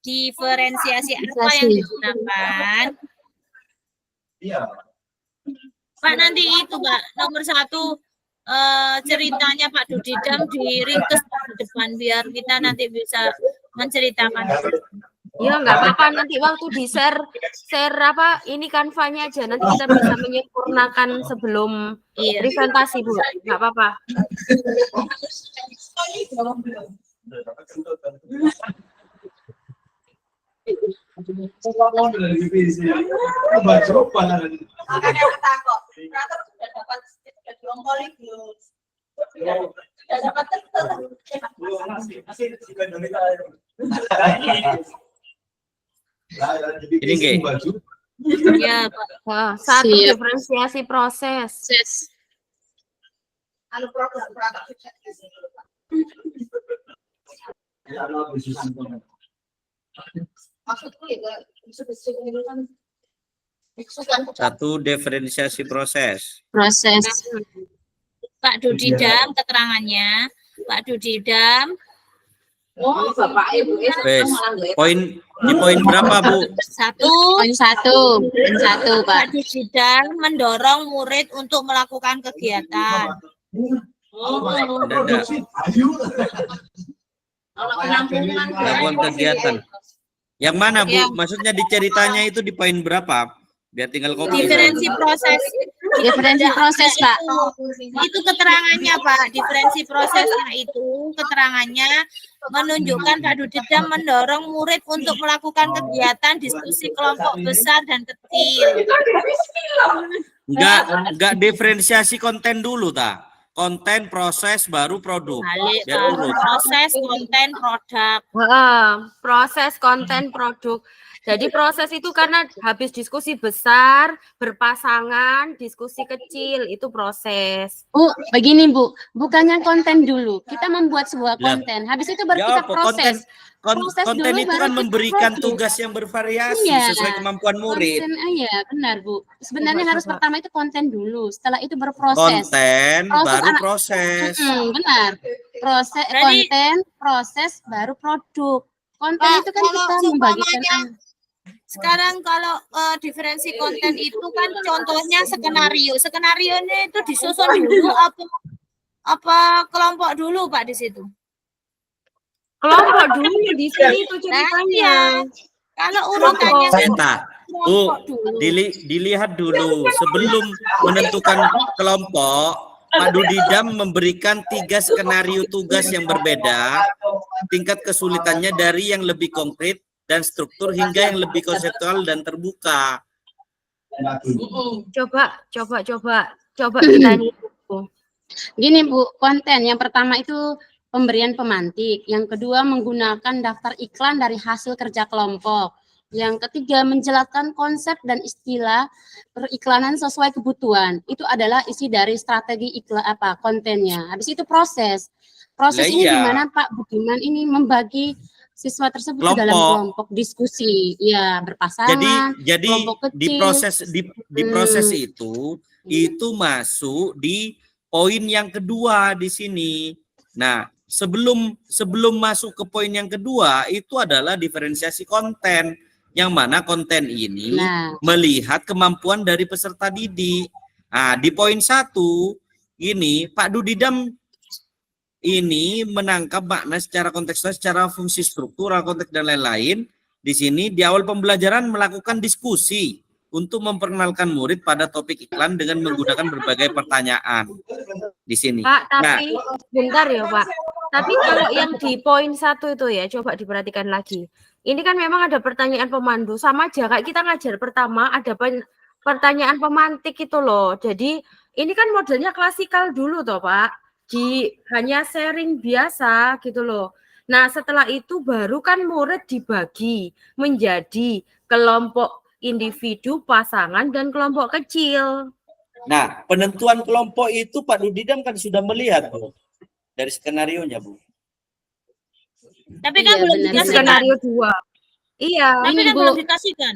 diferensiasi apa yang digunakan? Pak, nanti itu Pak, nomor 1 ceritanya Pak Dudidam diringkas di depan biar kita nanti bisa menceritakan. Ya nggak apa-apa, nanti waktu di share apa ini kanvanya aja, nanti kita bisa menyempurnakan sebelum presentasi Bu, nggak apa-apa. Ini nggih. Ya, Pak. Wah, 1 diferensiasi proses. Satu, diferensiasi proses. Pak Dudidam keterangannya. Pak Dudidam. Wes, di poin berapa Bu? Poin 1, Pak. Pak Dudidam mendorong murid untuk melakukan kegiatan. Melakukan kegiatan. Yang mana Bu? Maksudnya di ceritanya itu di poin berapa? Biar tinggal copy. Diferensi proses. Diferensi proses, Pak. Itu keterangannya, Pak. Diferensi prosesnya itu keterangannya menunjukkan Pak Dudidam mendorong murid untuk melakukan kegiatan diskusi kelompok besar dan kecil. Enggak diferensiasi konten dulu ta. Konten, proses, baru produk. Balik, Biar Pak. urut. Proses, konten, produk. Proses, konten, produk. Jadi proses itu karena habis diskusi besar, berpasangan, diskusi kecil, itu proses. Bu, begini Bu, bukannya konten dulu. Kita membuat sebuah konten. Habis itu baru kita proses. Konten dulu, itu baru kan kita memberikan produk. tugas yang bervariasi Iya. sesuai kemampuan murid. Iya, benar Bu. Sebenarnya harus pertama itu konten dulu. Setelah itu berproses. Konten, baru proses. Benar. Proses, Berarti- konten, proses, baru produk. Konten Pak, itu kan kalau kita membagikan. Sekarang kalau diferensi konten itu kan contohnya skenario. Skenarionya itu disusun dulu apa kelompok dulu Pak di situ? Kelompok dulu di sini itu ceritanya. Kalau urutannya Seta, Bu, kelompok dulu. dilihat dulu sebelum menentukan kelompok. Pak Dudidam memberikan 3 skenario tugas yang berbeda, tingkat kesulitannya dari yang lebih konkret dan struktur hingga yang lebih konseptual dan terbuka. Coba kita ini. Gini Bu, konten yang pertama itu pemberian pemantik, yang kedua menggunakan daftar iklan dari hasil kerja kelompok, yang ketiga menjelaskan konsep dan istilah periklanan sesuai kebutuhan. Itu adalah isi dari strategi iklan kontennya. Habis itu proses ini gimana Pak Budiman ini membagi siswa tersebut ke dalam kelompok diskusi, ya berpasangan. Jadi di proses itu masuk di poin yang kedua di sini. Nah, sebelum masuk ke poin yang kedua itu adalah diferensiasi konten, yang mana konten ini melihat kemampuan dari peserta didik. Nah, di poin 1 ini Pak Dudidam ini menangkap makna secara kontekstual, secara fungsi struktural, konteks dan lain-lain. Di sini di awal pembelajaran melakukan diskusi untuk memperkenalkan murid pada topik iklan dengan menggunakan berbagai pertanyaan. Di sini. Pak, tapi bentar ya Pak. Tapi kalau yang di poin 1 itu ya, coba diperhatikan lagi. Ini kan memang ada pertanyaan pemandu, sama aja kayak kita ngajar pertama ada pertanyaan pemantik itu loh. Jadi ini kan modelnya klasikal dulu toh Pak, hanya sharing biasa gitu loh. Nah setelah itu baru kan murid dibagi menjadi kelompok individu, pasangan, dan kelompok kecil. Nah, penentuan kelompok itu Pak Dudidam kan sudah melihat Bu, dari skenarionya Bu. Tapi kan Iya, belum benar. Di dikasihkan. skenario 2. Iya. Tapi Ini, kan Bu. belum dikasihkan.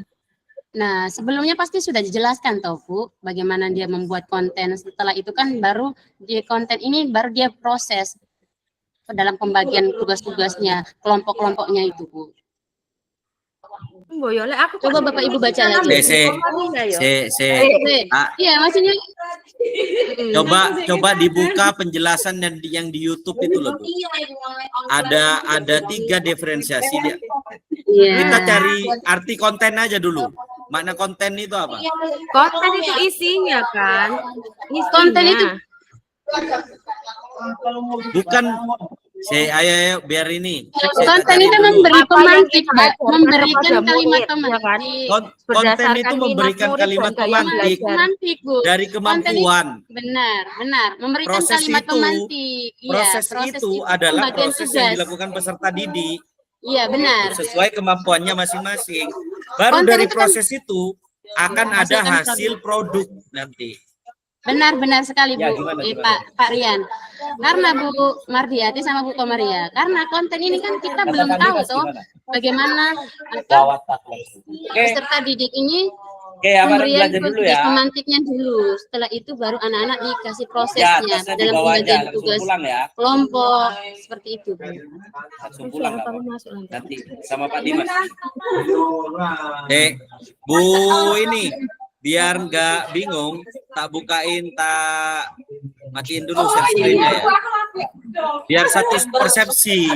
Nah, sebelumnya pasti sudah dijelaskan toh, Bu, bagaimana dia membuat konten. Setelah itu kan baru di konten ini baru dia proses dalam pembagian tugas-tugasnya, kelompok-kelompoknya itu, Bu. Boyoleh aku Coba Bapak Ibu baca lagi. Iya, maksudnya Coba dibuka penjelasan yang di YouTube itu loh Bu. Ada 3 diferensiasi dia. Iya. Kita cari arti konten aja dulu. Makna konten itu apa? Konten itu isinya kan. Konten itu Bukan ayo biar ini. konten itu memberi pemantik, Mbak, memberikan kalimat pemantik. Konten itu memberikan kalimat pemantik Pemantik, Bu. dari kemampuan. Benar, memberikan Proses kalimat itu, pemantik. Proses itu adalah pembagian proses tugas. yang dilakukan peserta didik Iya, benar. sesuai kemampuannya masing-masing. Baru Konten dari itu kan proses itu akan ada hasil produk nanti. Benar sekali, Ya, Bu. gimana? Pak Rian. Karena Bu Mardiati sama Bu Komaria, karena konten ini kan kita belum tahu toh bagaimana peserta didik ini Oke, Abang pemberian belajar dulu tugas ya. pemantiknya dulu. Setelah itu baru anak-anak dikasih Ya, prosesnya tasnya dalam dibawa aja, pembagian langsung tugas pulang ya. kelompok seperti itu, Bu. Langsung pulang nanti sama Pak Dimas. Bu ini biar nggak bingung, tak bukain, tak matiin dulu share screen-nya ya. Biar satu persepsi,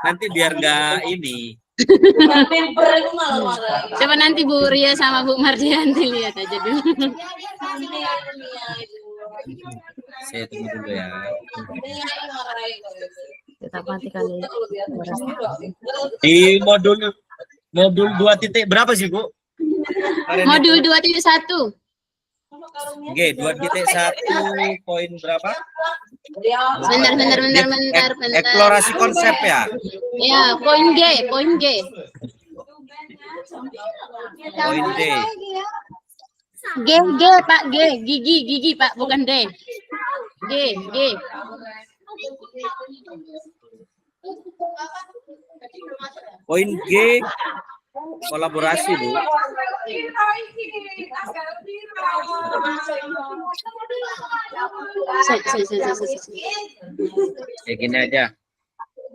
nanti biar nggak ini. Coba nanti Bu Ria sama Bu Mardianti lihat aja dulu. Saya tunggu dulu ya. Kita matikan ini. Di modul 2 titik berapa sih Bu? Modul 2.1. Oke, 2.1 poin berapa? Bentar. Eksplorasi konsep ya. Ya, poin G. Poin D. G Pak, gigi Pak, bukan D. G. Poin G kolaborasi Bu. Kayak gini aja.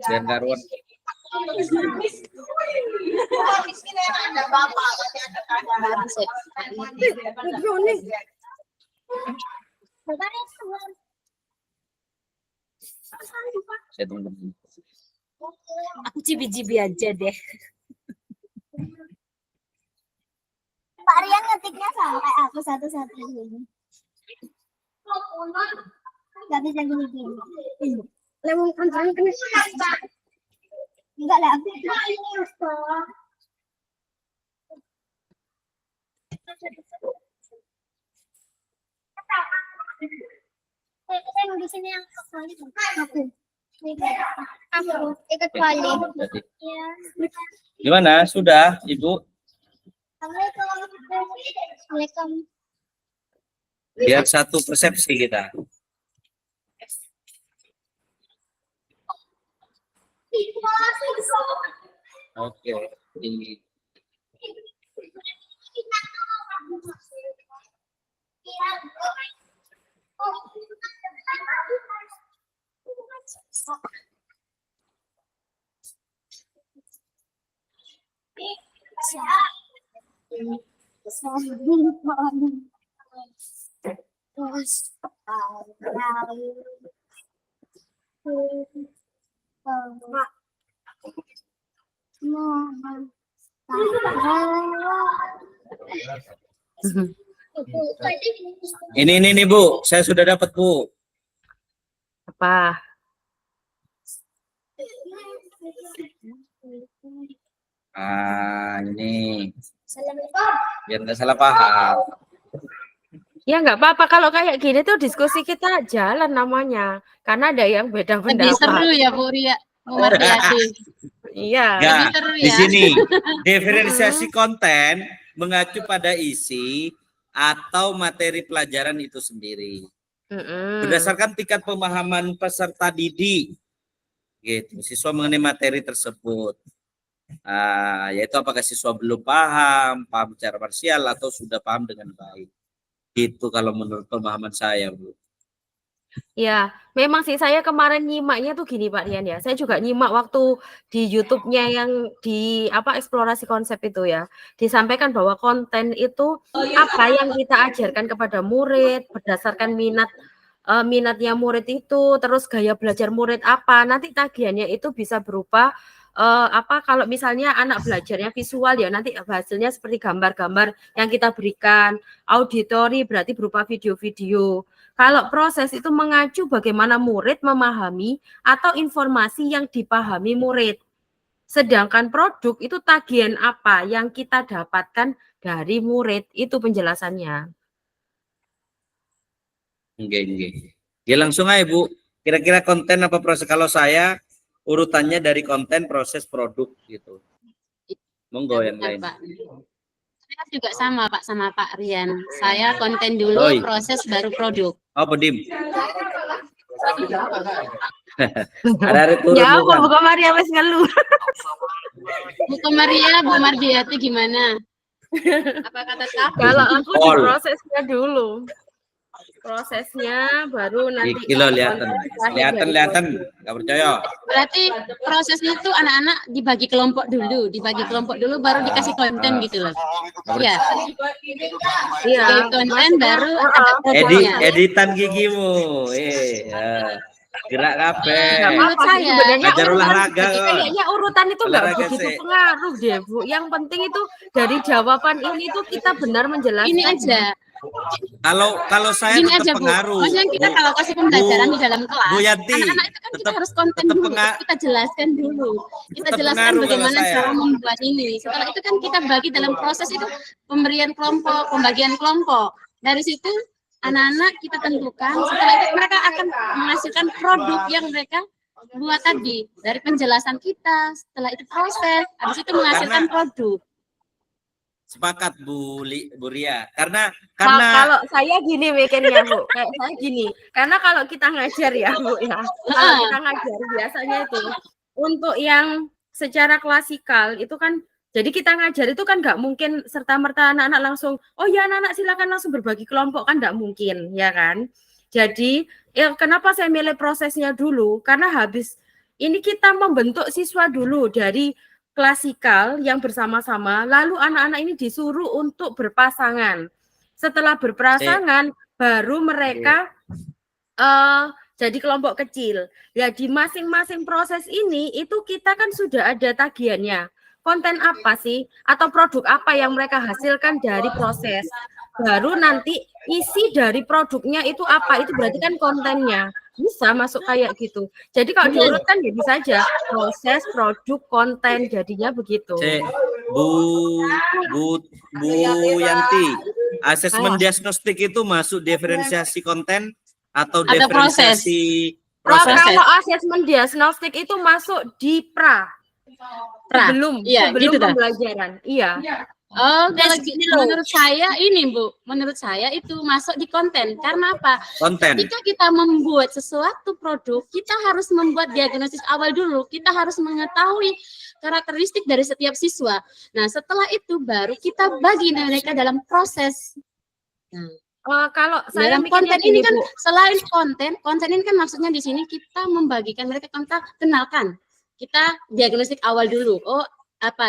Biar nggak ruwet. Saya tunggu. Aku cibi-cibi aja deh. Pak Rian ngetiknya sampai aku satu-satu ini. Gak bisa gini-gini. Lewat kantor kena. Enggak lah. Saya mau di sini yang kecuali aku. Aku kecuali. Ya. Gimana? Sudah, Ibu? Assalamualaikum. Biar satu persepsi kita. Oke. Ini. Ini nih Bu, saya sudah dapat Bu. Apa? Ini biar nggak salah paham. Ya nggak apa-apa kalau kayak gini tuh diskusi kita jalan namanya. Karena ada yang beda Lebih seru pendapat. ya Bu Ria, Bu Mardiati. Iya. Enggak, Lebih seru di ya. sini diferensiasi konten mengacu pada isi atau materi pelajaran itu sendiri. Berdasarkan tingkat pemahaman peserta didik, gitu, siswa mengenai materi tersebut. Yaitu apakah siswa belum paham secara parsial atau sudah paham dengan baik. Itu kalau menurut pemahaman saya, Bu. Ya, memang sih saya kemarin nyimaknya tuh gini Pak Rian ya. Saya juga nyimak waktu di YouTube-nya yang di eksplorasi konsep itu ya. Disampaikan bahwa konten itu apa yang kita ajarkan kepada murid berdasarkan minatnya murid itu, terus gaya belajar murid apa. Nanti tagihannya itu bisa berupa kalau misalnya anak belajarnya visual ya nanti hasilnya seperti gambar-gambar yang kita berikan, auditori berarti berupa video-video. Kalau proses itu mengacu bagaimana murid memahami atau informasi yang dipahami murid. Sedangkan produk itu tagihan apa yang kita dapatkan dari murid, itu penjelasannya. Oke. Ya langsung aja Bu. Kira-kira konten apa proses? Kalau saya urutannya dari konten, proses, produk gitu. Monggo yang lain. Pak. Saya juga sama Pak sama Pak Rian. Saya konten dulu, proses baru produk. Oh, Pedim. Ada turun Ya, bukan? bukan Maria wes ngeluh. Bu Maria, Bu Mardiati gimana? Apa kata Kak? Kalau aku di prosesnya dulu. Prosesnya baru nanti. Kilo lihatan, nggak percaya. Berarti prosesnya itu anak-anak dibagi kelompok dulu baru dikasih konten gitu loh. Iya. Iya. Konten baru ada produknya. Editan gigimu, gerak kabeh. Menurut saya Belajar olahraga. Kayaknya urutan itu nggak begitu pengaruh deh Bu. Yang penting itu dari jawaban ini tuh kita benar menjelaskan. Ini aja. Kalau saya Gini tetap aja, Bu. pengaruh. Maksudnya kita kalau kasih pembelajaran di dalam kelas, Bu Yanti, anak-anak itu kan kita harus konten dulu, kita jelaskan dulu. Kita jelaskan bagaimana cara membuat ini. Setelah itu kan kita bagi dalam proses itu pemberian kelompok, pembagian kelompok. Dari situ anak-anak kita tentukan, setelah itu mereka akan menghasilkan produk yang mereka buat tadi. Dari penjelasan kita, setelah itu proses, habis itu menghasilkan produk. Sepakat Bu Ria. Karena kalau saya gini mikirnya Bu, kayak saya gini. Karena kalau kita ngajar ya Bu ya, kalau kita ngajar biasanya itu untuk yang secara klasikal itu kan, jadi kita ngajar itu kan nggak mungkin serta-merta anak-anak langsung, oh ya anak-anak silakan langsung berbagi kelompok, kan nggak mungkin ya kan. Jadi ya kenapa saya milih prosesnya dulu? Karena habis ini kita membentuk siswa dulu dari klasikal yang bersama-sama, lalu anak-anak ini disuruh untuk berpasangan. Setelah berpasangan, baru mereka jadi kelompok kecil. Ya di masing-masing proses ini itu kita kan sudah ada tagihannya. Konten apa sih atau produk apa yang mereka hasilkan dari proses. Baru nanti isi dari produknya itu apa? Itu berarti kan kontennya. Bisa masuk kayak gitu. Jadi kalau diurutkan ya bisa aja proses, produk, konten, jadinya begitu. Bu Yanti, asesmen diagnostik itu masuk diferensiasi konten atau diferensiasi proses? Kalau asesmen diagnostik itu masuk di sebelum gitu pembelajaran. Iya. Oh, kalau menurut saya ini Bu, menurut saya itu masuk di konten. Karena apa? Konten. Ketika kita membuat sesuatu produk, kita harus membuat diagnosis awal dulu. Kita harus mengetahui karakteristik dari setiap siswa. Nah, setelah itu baru kita bagi mereka dalam proses. Kalau saya dalam konten ini kan Bu, selain konten ini kan maksudnya di sini kita membagikan mereka, kita kenalkan. Kita diagnostik awal dulu. Oh,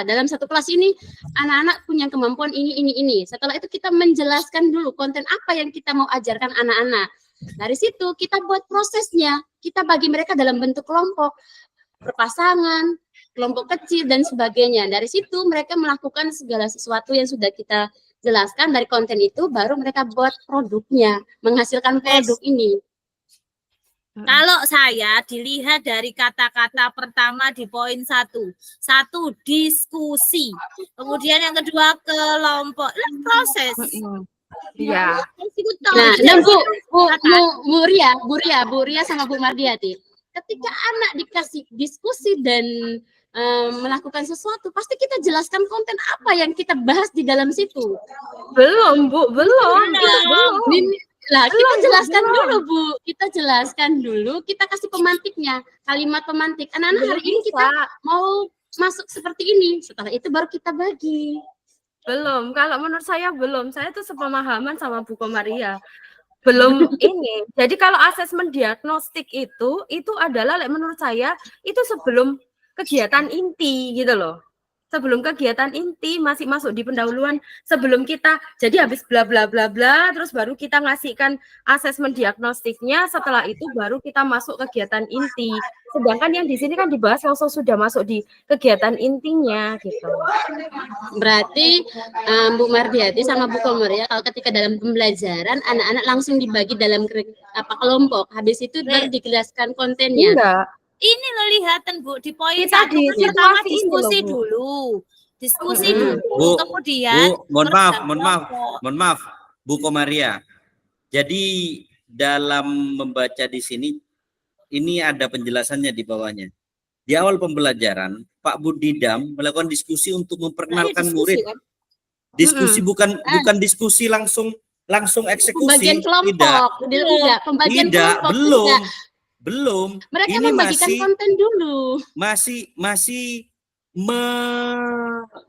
dalam satu kelas ini anak-anak punya kemampuan ini. Setelah itu kita menjelaskan dulu konten apa yang kita mau ajarkan anak-anak. Dari situ kita buat prosesnya, kita bagi mereka dalam bentuk kelompok, berpasangan, kelompok kecil dan sebagainya. Dari situ mereka melakukan segala sesuatu yang sudah kita jelaskan dari konten itu, baru mereka buat produknya, menghasilkan produk ini. Kalau saya dilihat dari kata-kata pertama di poin 1. 1 diskusi. Kemudian yang kedua kelompok. Proses. Iya. Nah, Bu Ria sama Bu Mardiati. Ketika anak dikasih diskusi dan melakukan sesuatu, pasti kita jelaskan konten apa yang kita bahas di dalam situ. Belum, Bu, belum. Lah, kita jelaskan dulu, Bu. Kita jelaskan dulu, kita kasih pemantiknya, kalimat pemantik. Anak-anak hari ini kita mau masuk seperti ini. Setelah itu baru kita bagi. Belum, kalau menurut saya belum. Saya tuh sepemahaman sama Bu Komaria. Belum ini. Jadi kalau asesmen diagnostik itu adalah menurut saya itu sebelum kegiatan inti gitu loh. Sebelum kegiatan inti masih masuk di pendahuluan sebelum kita jadi habis bla bla bla bla terus baru kita ngasihkan asesmen diagnostiknya, setelah itu baru kita masuk kegiatan inti. Sedangkan yang di sini kan dibahas langsung sudah masuk di kegiatan intinya gitu. Berarti Bu Mardiati sama Bu Komaria kalau ketika dalam pembelajaran anak-anak langsung dibagi dalam kelompok, habis itu baru dijelaskan kontennya. Enggak. Ini lo lihatan Bu di poin Kita 1 di pertama situasi diskusi ini loh, Bu. dulu. Diskusi dulu. Bu, Kemudian mohon maaf, Bu Komaria. Jadi dalam membaca di sini ini ada penjelasannya di bawahnya. Di awal pembelajaran, Pak Budidam melakukan diskusi untuk memperkenalkan murid. kan? Diskusi bukan diskusi langsung eksekusi. Pembagian kelompok, tidak. Pembagian Tidak, kelompok, belum. tidak. Belum. Mereka Ini membagikan konten dulu. Masih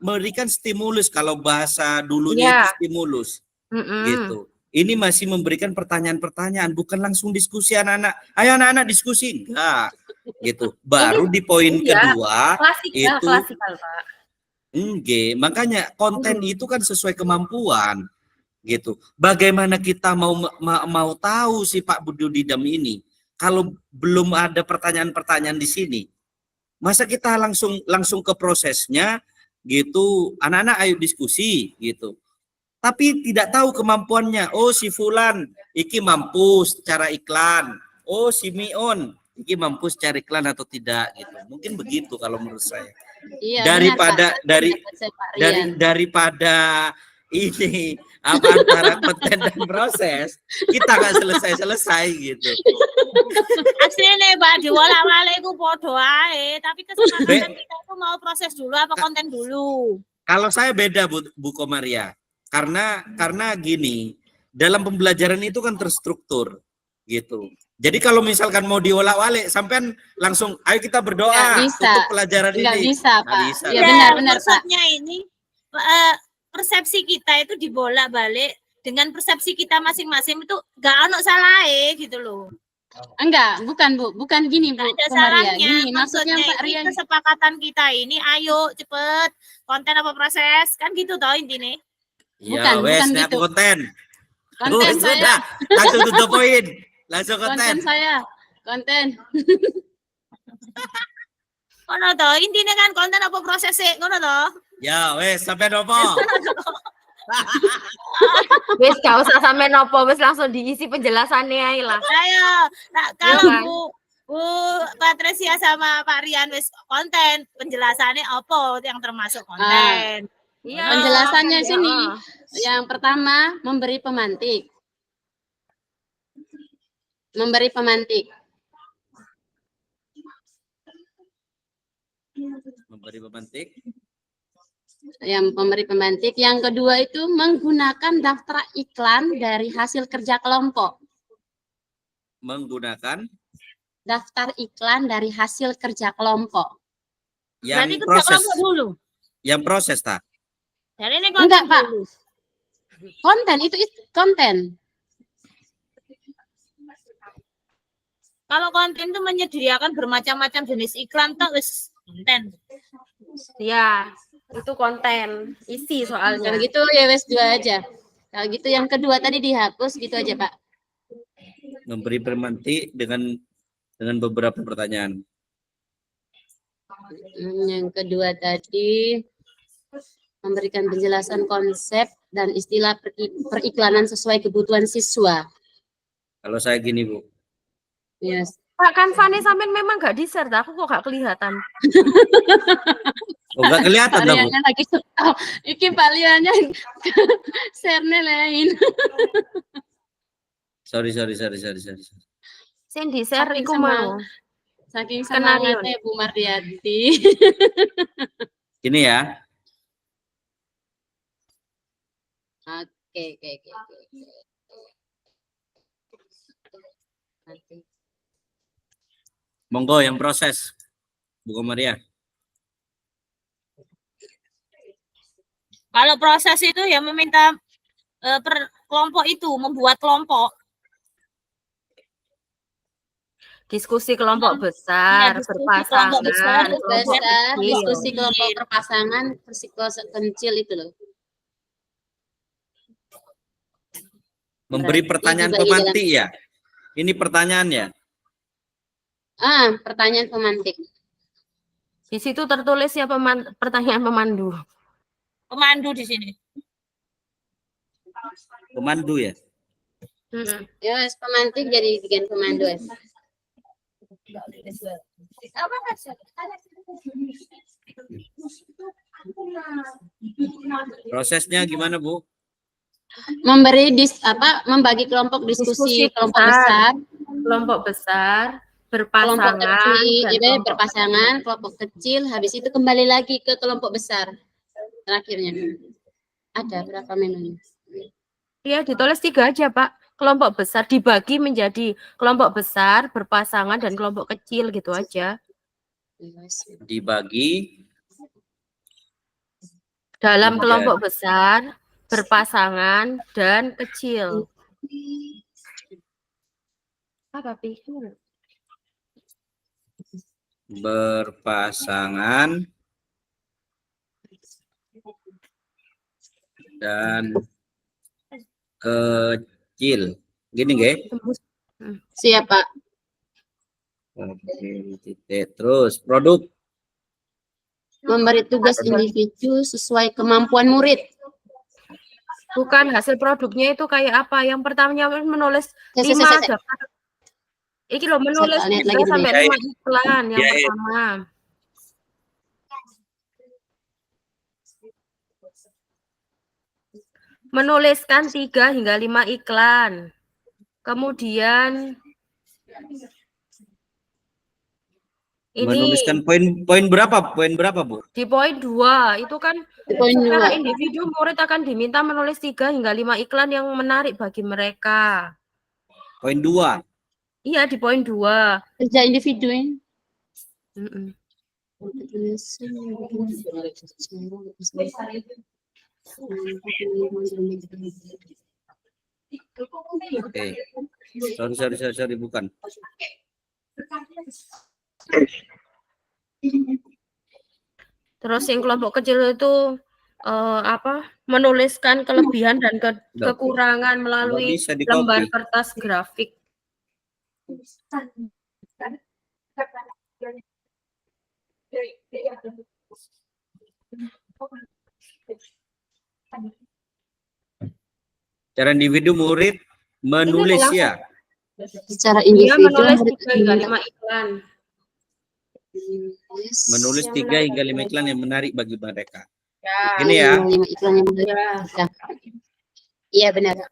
memberikan stimulus, kalau bahasa dulunya itu stimulus. Gitu. Ini masih memberikan pertanyaan-pertanyaan, bukan langsung diskusi anak-anak. Ayo anak-anak diskusi. Enggak. Gitu. Baru di poin kedua itu klasikal, Pak. Makanya konten itu kan sesuai kemampuan. Gitu. Bagaimana kita mau tahu si Pak Budidam ini kalau belum ada pertanyaan-pertanyaan di sini? Masa kita langsung ke prosesnya gitu. Anak-anak ayo diskusi gitu. Tapi tidak tahu kemampuannya. Oh, si Fulan iki mampu secara iklan. Oh, si Mion iki mampu secara iklan atau tidak gitu. Mungkin begitu kalau menurut saya. Iya, Daripada benar, daripada ini antara konten dan proses, kita nggak selesai gitu. Aslinya Pak diwala-wala itu podo ae, tapi kesempatan kita itu mau proses dulu apa konten dulu. Kalau saya beda Bu Komaria. Karena gini, dalam pembelajaran itu kan terstruktur gitu. Jadi kalau misalkan mau diolak-walik sampean langsung ayo kita berdoa untuk pelajaran ini. Nggak bisa, Pak. Bisa. Ya benar-benar, Pak. Maksudnya ini persepsi kita itu dibolak-balik dengan persepsi kita masing-masing itu nggak ono salah gitu loh. Enggak, bukan gini Bu Ada Komaria. salahnya. Gini, maksudnya Pak ini Rian. kesepakatan kita ini ayo cepet konten apa proses kan gitu toh intinya. Ya, wes gitu. konten. Konten saya. Sudah, langsung tutup poin. Langsung Konten saya. Konten. Ngono toh, intinya kan konten apa proses sih, ngono toh. Ya, wes sampai nopo. Wes gak usah sampai nopo, wes langsung diisi penjelasannya aja lah. Ayo, nah, kalau Bu Patricia sama Pak Rian wes konten, penjelasannya apa yang termasuk konten. Iya. Penjelasannya sini. Yang pertama, memberi pemantik. Memberi pemantik. Memberi pemantik. Yang pemberi pemantik. Yang kedua itu menggunakan daftar iklan dari hasil kerja kelompok. Menggunakan daftar iklan dari hasil kerja kelompok. Yang berarti proses dulu. Yang proses tak? Jadi ini konten Enggak, Pak. dulu. Konten itu konten. Kalau konten itu menyediakan bermacam-macam jenis iklan tuh wis konten. Ya, itu konten isi soalnya. Kalau gitu ya wes 2 aja. Kalau gitu yang kedua tadi dihapus gitu aja, Pak. Memberi pemantik dengan beberapa pertanyaan. Yang kedua tadi memberikan penjelasan konsep dan istilah periklanan sesuai kebutuhan siswa. Kalau saya gini, Bu. Yes. Pak Kanvane sampean memang gak di-share, aku kok gak kelihatan. Oh, nggak kelihatan Pak dah, Bu. Riannya lagi stop. Iki Pak Riannya share-nya lain. Sorry. Sing di-share Saking iku semangat. mau. Saking Skenario. semangatnya Bu Mardiati. Ini ya. Oke. Monggo yang proses, Bu Komaria. Kalau proses itu ya meminta per kelompok itu membuat kelompok. Diskusi kelompok Iya, besar, diskusi berpasangan, kelompok besar, kelompok Besar, kecil. diskusi kelompok berpasangan, kelompok kecil itu loh. Memberi Berarti pertanyaan dibagi pemantik ya. Ini pertanyaannya. Pertanyaan pemantik. Di situ tertulis ya pertanyaan pemandu. Pemandu di sini. Pemandu ya. Ya, pemantik jadi bikin pemandu. Prosesnya gimana, Bu? Membagi kelompok diskusi kelompok besar, besar, kelompok besar, kelompok berpasangan, kecil, dan ya, kelompok berpasangan, kelompok kecil, habis itu kembali lagi ke kelompok besar. Terakhirnya ada berapa menunya? Iya, ditulis 3 aja, Pak. Kelompok besar dibagi menjadi kelompok besar, berpasangan, dan kelompok kecil gitu aja. Dibagi Dalam menjadi kelompok besar, berpasangan, dan kecil. Apa, Pi? berpasangan dan kecil. Gini, nggih? Siapa? Oke, titik. Terus produk Memberi tugas individu sesuai kemampuan murid. Bukan, hasil produknya itu kayak apa? Yang pertamanya menulis 5 daftar. Iki loh, menulis 3 sampai 5 iklan yang pertama. Menuliskan 3 hingga 5 iklan. Kemudian ini menuliskan poin berapa? Poin berapa, Bu? di poin 2 itu kan Poin secara 2. individu murid akan diminta menulis 3 hingga 5 iklan yang menarik bagi mereka. Poin 2. Iya, di poin 2. Kerja individu ya. Oke. Sorry, bukan. Terus yang kelompok kecil itu menuliskan kelebihan dan kekurangan melalui lembar kertas grafik. Cara individu murid menulis ya. Secara Dia individu menulis murid 3 hingga 5 iklan. Menulis 3 hingga 5 iklan yang menarik bagi mereka. Ya. Ini ya. 5 iklan yang menarik. Iya benar.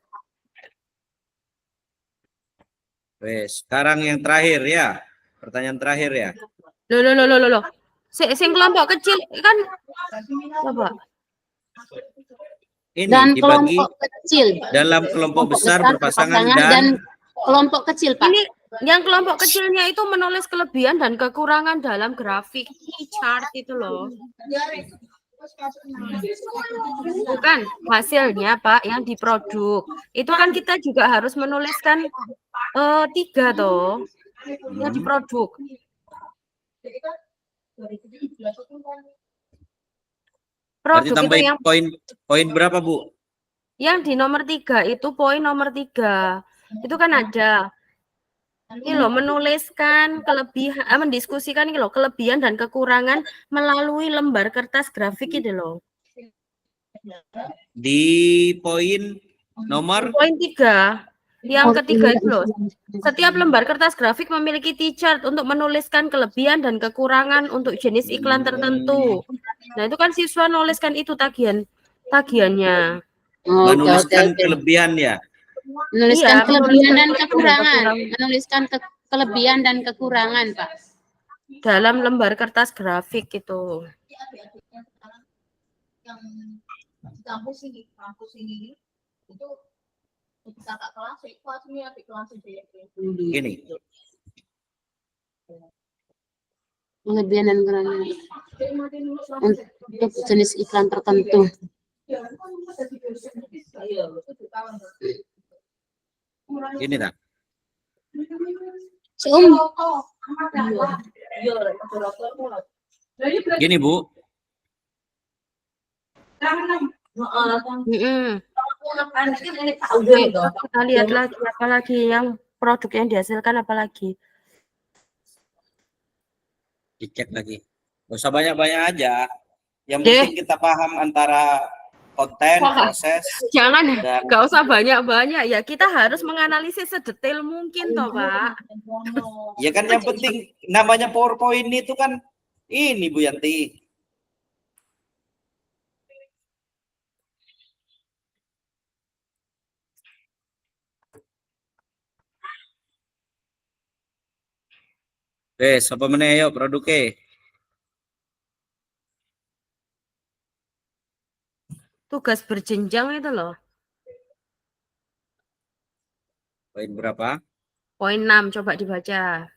Sekarang yang terakhir ya. Pertanyaan terakhir ya. Loh. Sing kelompok kecil kan apa? Ini Dan dibagi kelompok kecil. dalam kelompok besar, berpasangan dan kelompok kecil, Pak. Ini yang kelompok kecilnya itu menulis kelebihan dan kekurangan dalam grafik chart itu loh. Bukan hasilnya, Pak, yang diproduk. Itu kan kita juga harus menuliskan 3 toh. Yang diproduk. Berarti tambah poin berapa, Bu? Yang di nomor 3 itu poin nomor 3. Itu kan ada. Ini loh, menuliskan kelebihan, mendiskusikan ini loh, kelebihan dan kekurangan melalui lembar kertas grafik itu loh. Di poin nomor? Poin 3. Yang Oh, ketiga ini itu loh. Setiap lembar kertas grafik memiliki T-chart untuk menuliskan kelebihan dan kekurangan untuk jenis iklan tertentu. Nah, itu kan siswa nuliskan itu tagihannya. Oh, oke, oke, Menuliskan oke. kelebihan ya. Menuliskan Iya, kelebihan dan menuliskan kekurangan. kekurangan. Menuliskan kelebihan dan kekurangan, Pak. Dalam lembar kertas grafik itu. Yang di kampus ini itu kakak kelasnya di kelas Gini, Kelebihan dan kekurangan untuk jenis iklan tertentu. gini tak. Gini Bu, Kita lihat lagi apalagi yang produk yang dihasilkan apalagi. dicek lagi. Gak usah banyak-banyak aja. Yang Deh. penting kita paham antara konten, proses, Jangan, dan nggak usah banyak-banyak ya. Kita harus menganalisis sedetail mungkin toh, Pak. ya kan yang penting namanya PowerPoint itu kan ini Bu Yanti. Siapa meneh ayo produknya. Tugas berjenjang itu loh. Poin berapa? Poin 6, coba dibaca.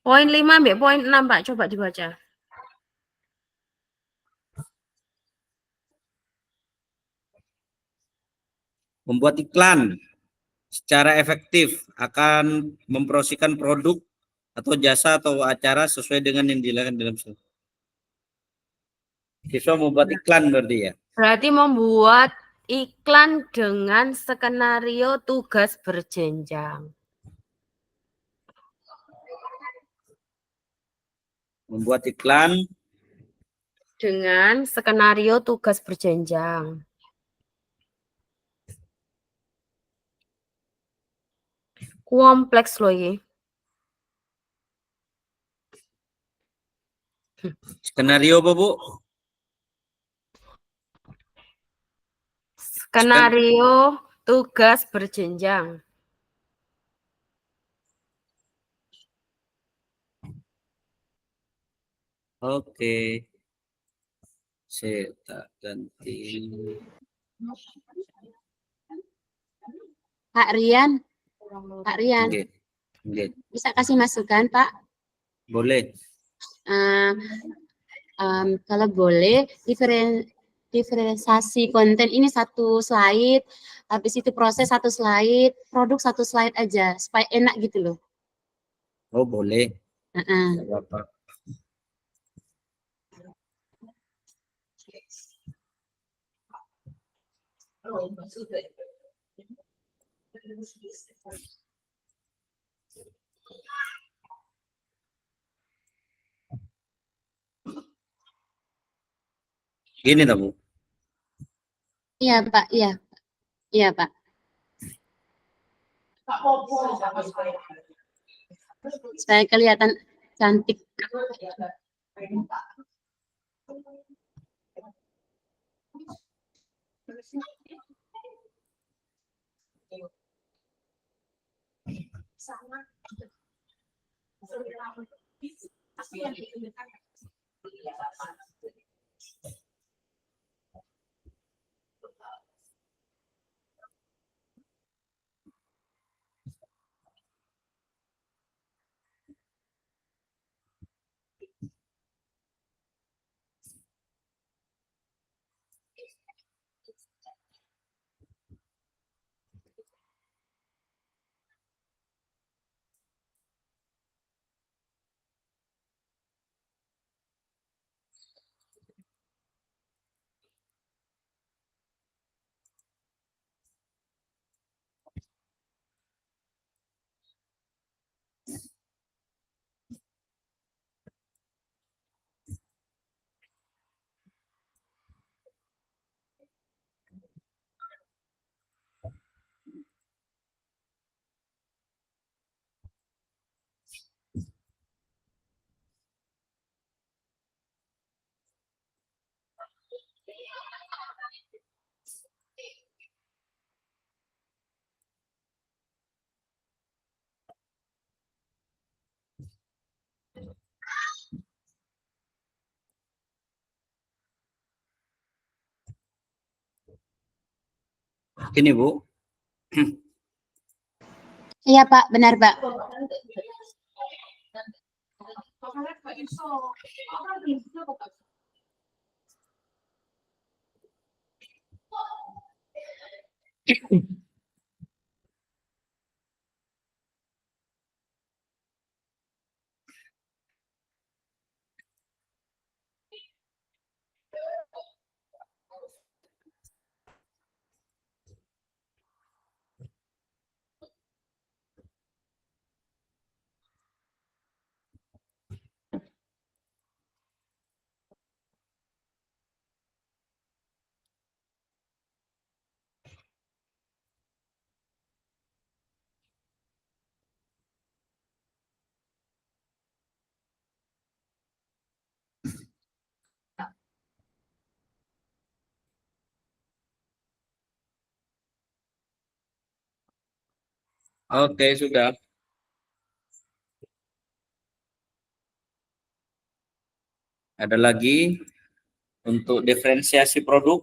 Poin 5 mbak, poin 6 Pak, coba dibaca. Membuat iklan secara efektif akan mempromosikan produk atau jasa atau acara sesuai dengan yang dilakukan dalam siswa membuat iklan berarti ya. Berarti membuat iklan dengan skenario tugas berjenjang. Membuat iklan Dengan skenario tugas berjenjang. Kompleks loh ini. skenario apa Bu? Skenario tugas berjenjang. Oke. Saya tak ganti. Pak Rian, Oke. Oke. bisa kasih masukan, Pak? Boleh. Kalau boleh, diferensiasi konten ini satu slide, habis itu proses satu slide, produk satu slide aja, supaya enak gitu loh. Oh boleh. Heeh. Nggak apa-apa. Gini tak Bu? Iya, Pak. Iya. Iya, Pak. Supaya kelihatan cantik. Ini Bu. Iya Pak, benar Pak. Oke, sudah. Ada lagi untuk diferensiasi produk.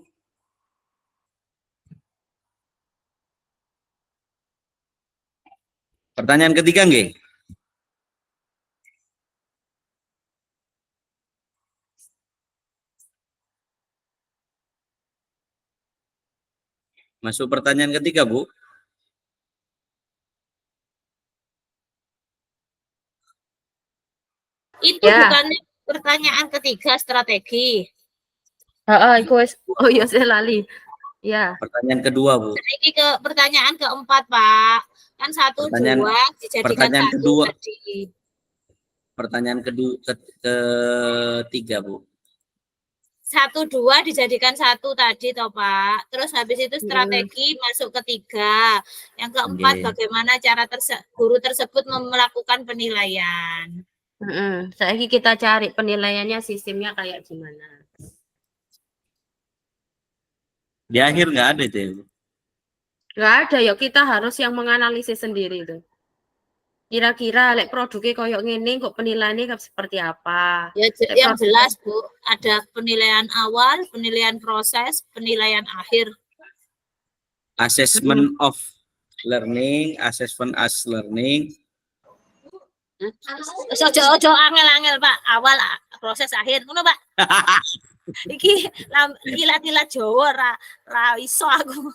Pertanyaan ketiga nggih. Masuk pertanyaan ketiga, Bu. Itu Ya. bukannya pertanyaan ketiga strategi. Oh iya saya lali. Ya. Pertanyaan kedua, Bu. Ini ke pertanyaan keempat, Pak. Kan 1, Pertanyaan- 2 dijadikan pertanyaan 1 kedua. tadi. Pertanyaan ketiga, Bu. 1, 2 dijadikan 1 tadi toh Pak. Terus habis itu strategi masuk ketiga. Yang keempat Oke. bagaimana cara guru tersebut melakukan penilaian. Saiki kita cari penilaiannya sistemnya kayak gimana. Di akhir nggak ada itu ya, Bu. Nggak ada ya, kita harus yang menganalisis sendiri tuh. Kira-kira lek produknya koyok ngene kok penilaiannya seperti apa? Ya, Lek yang produk- jelas Bu, ada penilaian awal, penilaian proses, penilaian akhir. Assessment of learning, assessment as learning. Ojo angel-angel Pak, awal proses akhir ngono Pak. Iki ilat-ilat Jawa ra iso aku.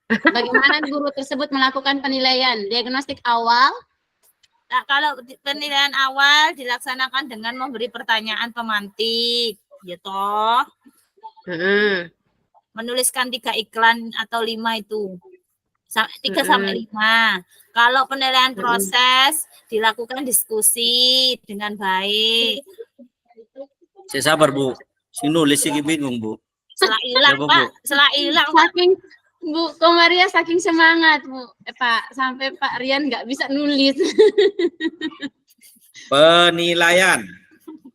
Bagaimana guru tersebut melakukan penilaian? Diagnostik awal, Nah, kalau penilaian awal dilaksanakan dengan memberi pertanyaan pemantik, gitu. Menuliskan 3 iklan atau 5 itu. 3 sampai 5. Kalau penilaian proses dilakukan diskusi dengan baik. Saya sabar, Bu. Si nulis sih bingung, Bu. Setelah hilang, Coba, Bu. Pak. Setelah hilang, Pak. saking Bu Komaria saking semangat Bu, Pak, sampai Pak Rian nggak bisa nulis. Penilaian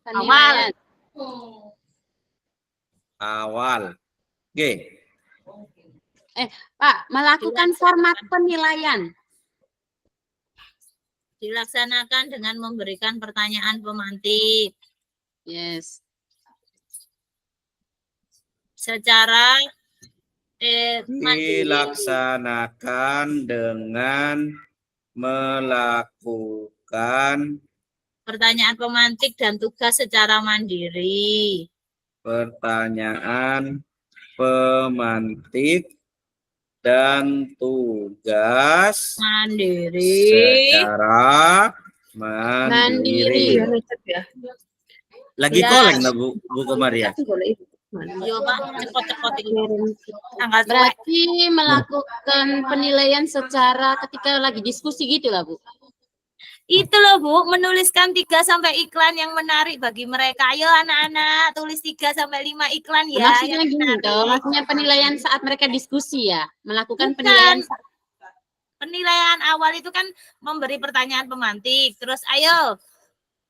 Penilaian. awal. Oke. Pak, melakukan format penilaian. Dilaksanakan dengan memberikan pertanyaan pemantik. Yes. Secara mandiri. Dilaksanakan dengan melakukan Pertanyaan pemantik dan tugas secara mandiri. pertanyaan pemantik dan tugas Mandiri. secara mandiri. Lagi Ya. koleng nah Bu Komaria. Yo Pak, cepot-cepot itu. Tanggal tua. Berarti melakukan penilaian secara ketika lagi diskusi gitu lah Bu. Itu loh Bu, menuliskan 3 sampai iklan yang menarik bagi mereka. Ayo anak-anak, tulis 3 sampai 5 iklan ya. Maksudnya yang gini menarik. toh, maksudnya penilaian saat mereka diskusi ya, melakukan Bukan. penilaian Penilaian awal itu kan memberi pertanyaan pemantik. Terus ayo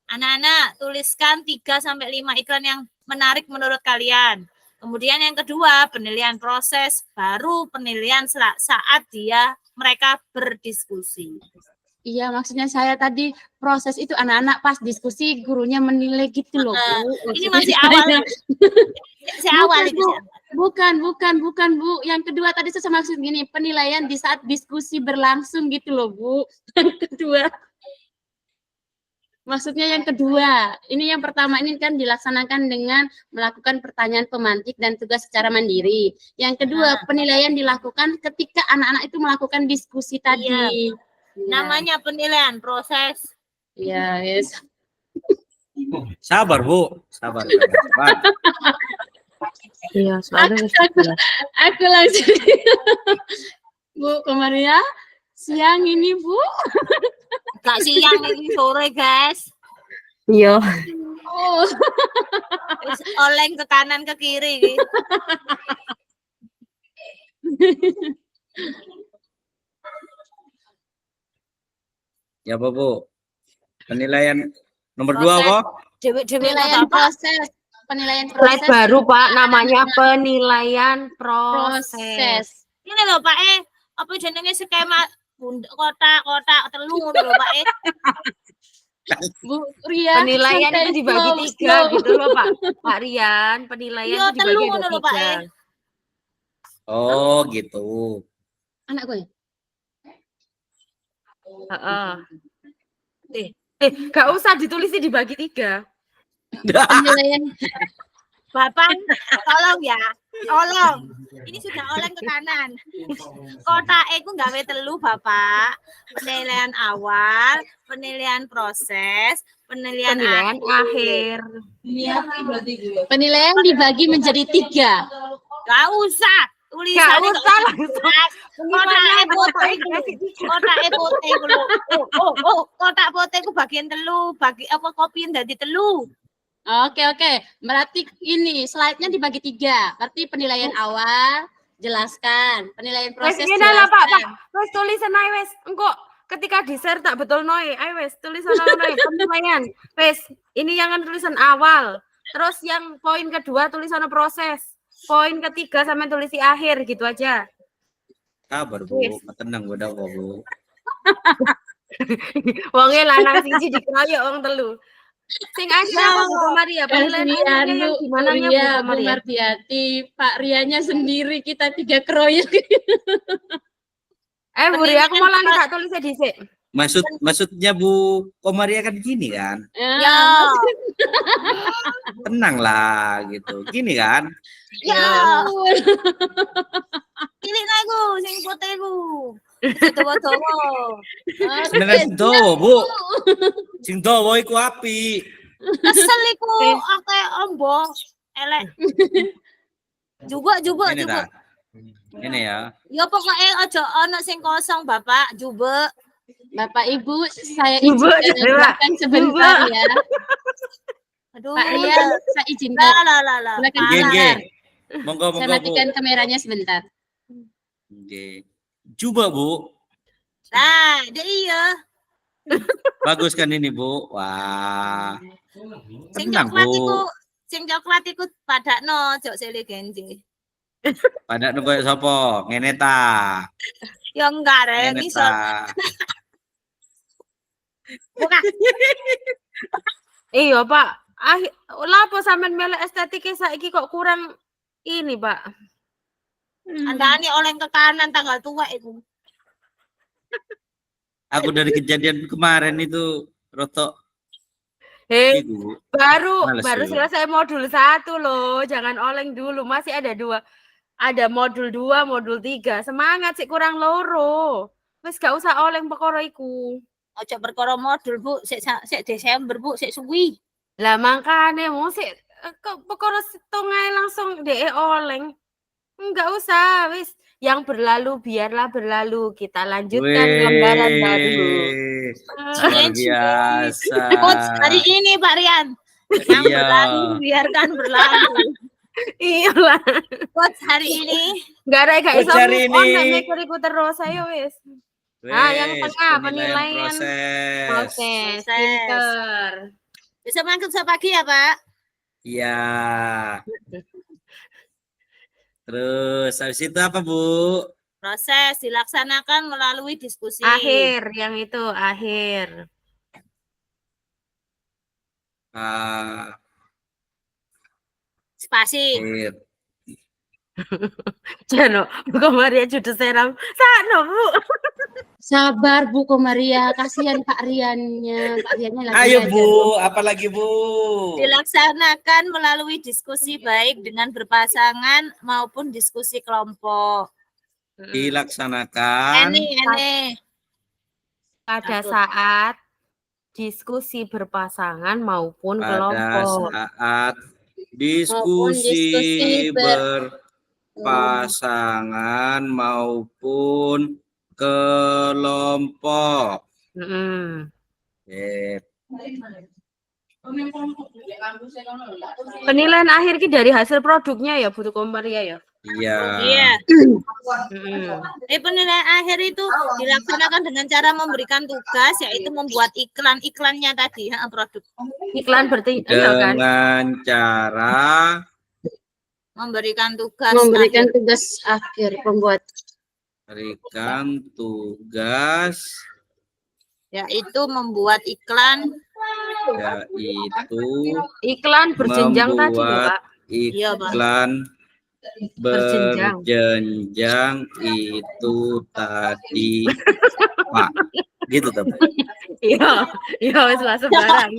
anak-anak tuliskan 3 sampai 5 iklan yang menarik menurut kalian. Kemudian yang kedua, penilaian proses, baru penilaian saat mereka berdiskusi. Iya, maksudnya saya tadi proses itu anak-anak pas diskusi gurunya menilai gitu loh, Bu. Ini masih awal. Saya awal ini. Bukan, Bu. Yang kedua tadi saya maksud gini, penilaian di saat diskusi berlangsung gitu loh, Bu. Yang kedua. Maksudnya yang kedua. Ini yang pertama ini kan dilaksanakan dengan melakukan pertanyaan pemantik dan tugas secara mandiri. Yang kedua, penilaian dilakukan ketika anak-anak itu melakukan diskusi tadi. Namanya penilaian proses. Iya, yes. Sabar, Bu. Sabar. Iya, soalnya Aku langsung. Bu Komaria, siang ini, Bu. Gak siang ini sore, guys. iya. Oh, Terus oleng ke kanan ke kiri. Ya, Bu. Penilaian nomor 2 apa? penilaian proses. Penilaian Slide proses. baru, Pak, namanya penilaian proses. Ini loh, Pak apa jenenge skema kotak-kotak telu ngono lho, Pak Bu Ria. Penilaian santai, itu dibagi slow, 3 slow. gitu loh, Pak Rian. Penilaian Iya, itu dibagi telu ada ngono lho, Pak 3. Oh, gitu. Anak gue. Heeh. Gak usah ditulis dibagi 3. Penilaian Bapak, tolong ya. Tolong. Ini sudah oleng ke kanan. Kotak ku gawe telu, Bapak. Penilaian awal, penilaian proses, penilaian akhir. penilaian dibagi menjadi 3. Gak usah. Gak Tulisannya usah langsung. kotak putih dulu. Kotak putih ku bagian telu, bagi apa kopi dadi telu. Oke. Berarti ini slide-nya dibagi 3. Berarti penilaian awal, jelaskan. Penilaian proses, Wes lah, Pak. jelaskan. Wes tulisan ae wes. Engko ketika di-share tak betul noe. Ayo wes tulisan noe penilaian. Wes, ini yang tulisan awal. Terus yang poin kedua tulisan proses. Poin ketiga sampai tulis di akhir gitu aja. Sabar, Bu. Tenang, udah kok, Bu. Wonge lanang siji dikeroyok wong telu. Sing akhir apa Bu Maria? Penilaian akhirnya yang gimana Bu ya Bu Bu Maria? Mardiati, Pak Rianya sendiri kita 3 keroyok. Bu Ria, aku mau lagi tak tulisnya dhisik. Maksudnya Bu Komaria kan gini kan? Ya. Tenang lah gitu. Gini kan? Ya. Pilih aku sing putih ku. Dawa-dawa. Senengan sing dawa, Bu. Sing dawa iku api. Kesel iku akeh ombo elek. Juga. Ini ta. Ini ya. Ya pokoknya aja ana sing kosong, Bapak. Juga. Bapak Ibu, saya Ibu, izinkan makan sebentar ya. Aduh. Pak Ria, saya izinkan. Lah. Silakan Nggih, nggih. keluar. Monggo, Saya Bu. matikan kameranya sebentar. Nggih. Coba, Bu. Nah, iya. Bagus kan ini, Bu? Wah. Sing Tenang, coklat iku padakno jok sele genje. Pada nunggu sapa? Ngene ta. Ya enggak re, Ngene iso. ta. Buka. Iya, Pak. Lapo sampean melek estetiknya saiki kok kurang ini, Pak. Andane oleng ke kanan tanggal tua iku. Aku dari kejadian kemarin itu rotok itu. Baru Males ya. selesai modul 1 loh. Jangan oleng dulu. Masih ada 2. Ada modul 2, modul 3. Semangat sih kurang loro. Wis gak usah oleng perkara iku. Ojo perkara modul, Bu. Sik Desember, Bu, sik suwi. Lah makane mau sih perkara setengah langsung dhek oleng. Enggak usah, wis yang berlalu biarlah berlalu. Kita lanjutkan lembaran baru. Luar biasa. Coach hari ini Pak Rian. Yang Iya. berlalu biarkan berlalu. Iyalah. Coach hari ini. Enggak ada gak Coach iso hari move on ini. nek mikir iku terus ayo wis. Yang tengah penilaian proses. Pinter. Bisa masuk pagi ya, Pak? Iya. Terus habis itu apa, Bu? Proses dilaksanakan melalui diskusi. Akhir, yang itu akhir. Spasi. Akhir. Jano, Buko Maria judul seram. Sano, Bu. Sabar Bu Komaria, kasihan Pak Riannya. Pak Riannya lagi Ayo ngajar. Bu, apalagi Bu? Dilaksanakan melalui diskusi baik dengan berpasangan maupun diskusi kelompok. Dilaksanakan Ini. Pada saat diskusi berpasangan maupun pada kelompok. saat diskusi diskusi berpasangan maupun kelompok. Sip. Penilaian akhir ki dari hasil produknya ya, Bu Komaria ya. Iya. Iya. Penilaian akhir itu dilaksanakan dengan cara memberikan tugas, yaitu membuat iklan-iklannya tadi, produk. Iklan berarti kan? Dengan cara Memberikan tugas. Memberikan tugas akhir pembuat. berikan tugas, yaitu membuat iklan. yaitu Iklan berjenjang tadi, membuat Pak. Iya, Pak. iklan Berjenjang. berjenjang itu tadi, Pak. Gitu tuh. Iya, iya wis lah sembarang.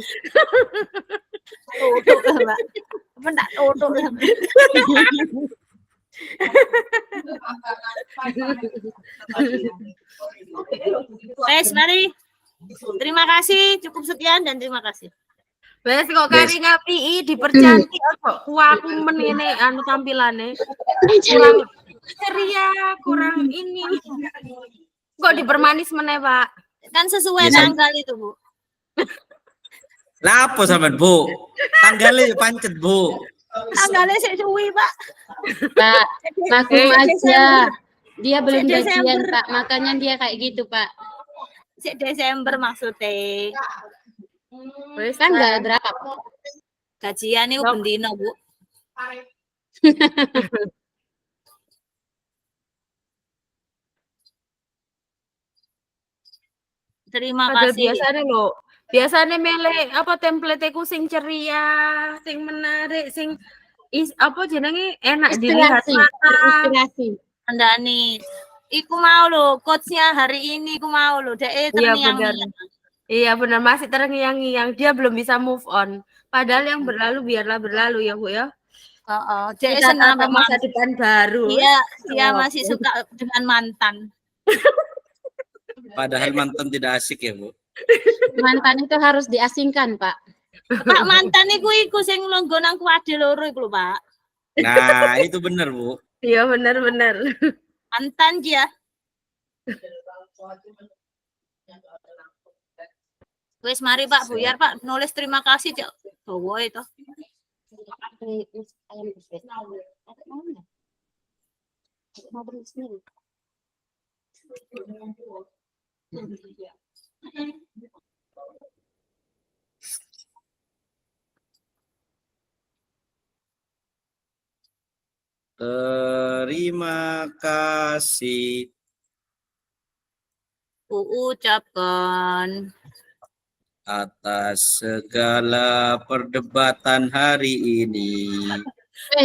Tutup lah, Mbak. Apa enggak tutup lah, Mbak? Wes, mari. Terima kasih, cukup sekian dan terima kasih. Wes kok kari ngapi dipercantik kok kuaku menene anu tampilane. Kurang ceria, kurang ini. Kok dipermanis meneh, Pak? Kan sesuai Bisa. tanggal itu, Bu. Lah apa sampean, Bu? Tanggalnya pancet, Bu. Tanggalnya sik suwi, Pak. Pak, maklum aja. Dia belum Desember. gajian, Pak. Makanya dia kayak gitu, Pak. Sik Desember maksudnya. Wes Kan nggak berapa, Pak. Gajian itu bendino, Bu. Terima Padahal kasih. biasanya lo, biasanya milih apa template-ku sing ceria, sing menarik, sing apa jenenge enak dilihat Inspirasi. mata. Inspirasi. Andani. Iku mau lo, coachnya hari ini iku mau lo. Dek Iya benar. terngiang-ngiang. Iya benar, masih terngiang-ngiang. Dia belum bisa move on. Padahal yang berlalu biarlah berlalu ya, Bu ya. Oh, Dek Kita senang tatap masa depan baru. Dia Oh. masih suka dengan mantan. Padahal mantan tidak asik ya, Bu. Mantan itu harus diasingkan, Pak. Pak mantan iku sing longgo nang kuade loro iku lho, Pak. Nah, itu benar, Bu. Iya benar-benar. Mantan dia. Wes mari Pak Buyar, Pak nulis terima kasih Cok. Bawa itu. Ayam geprek. Mau nggak? Mau beli sendiri. Terima kasih. Ucapkan Atas segala perdebatan hari ini.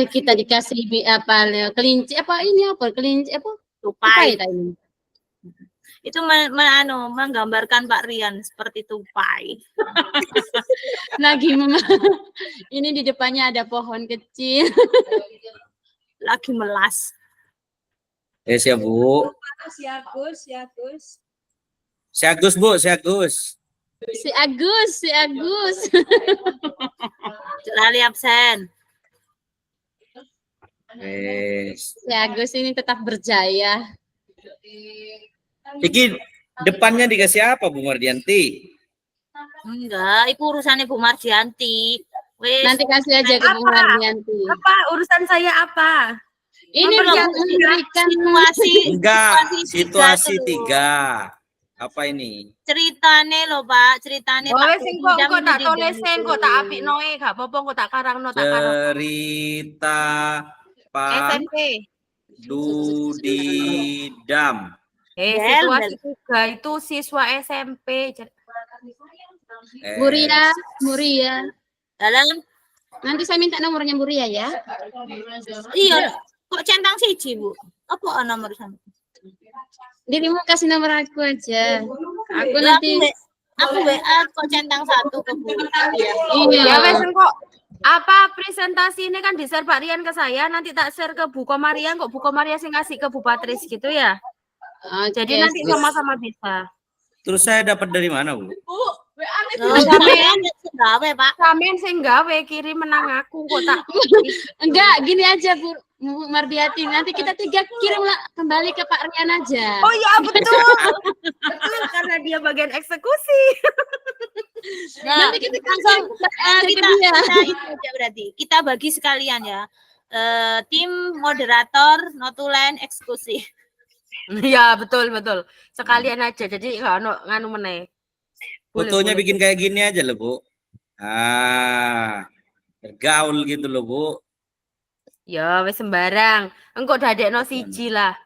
Kita dikasih apa kelinci apa ini apa kelinci apa tupai. tupai ini. Itu menggambarkan Pak Rian seperti tupai. Lagi ini di depannya ada pohon kecil. Lagi melas. Ya, Bu. Si Agus. Si Agus, Bu, si Agus. Si Agus. Lali absen. Yes. Si Agus ini tetap berjaya. Iki depannya dikasih apa, Bu Mardianti? Enggak, itu urusannya Bu Mardianti. Wes, Nanti kasih aja ke Bu Mardianti. Apa urusan saya apa? Ini yang memberikan situasi Enggak, situasi tuh. 3. Apa ini? Ceritane lho, Pak, ceritane Oh, Pak sing kok Bidang tak di tulisin, bidang kok tak itu. apiknoe, gak apa-apa kok tak karangno tak karang. Cerita Pak SMP. Dudidam. Situasi 3 itu siswa SMP. Muria. Dalam Nanti saya minta nomornya Muria ya. iya kok centang siji, Bu. Apa nomor sama? Dirimu kasih nomor aku aja. Aku Lah, nanti aku WA kok centang 1 ke Bu. Ya wes iya. kok apa presentasi ini kan di-share Pak Rian ke saya, nanti tak share ke Bu Komaria, kok Bu Komaria sih ngasih ke Bu Patris gitu ya. Jadi Oke, nanti sama-sama bisa. Terus saya dapat dari mana, Bu? Sampean gawe, Pak. Sampean sing gawe kirim menang aku kok tak. enggak, gini aja Bu Mardiati. Nanti kita 3 kirimlah kembali ke Pak Rian aja. Oh iya betul. Betul karena dia bagian eksekusi. Nah, Nanti kita langsung kita kita itu aja berarti. Kita bagi sekalian ya. Tim moderator, notulen, eksekusi. Iya betul. Sekalian aja. Jadi nganu meneh. Fotonya Boleh. bikin kayak gini aja loh, Bu. Bergaul gitu loh, Bu. Ya wes sembarang. Engkau dadekno siji lah.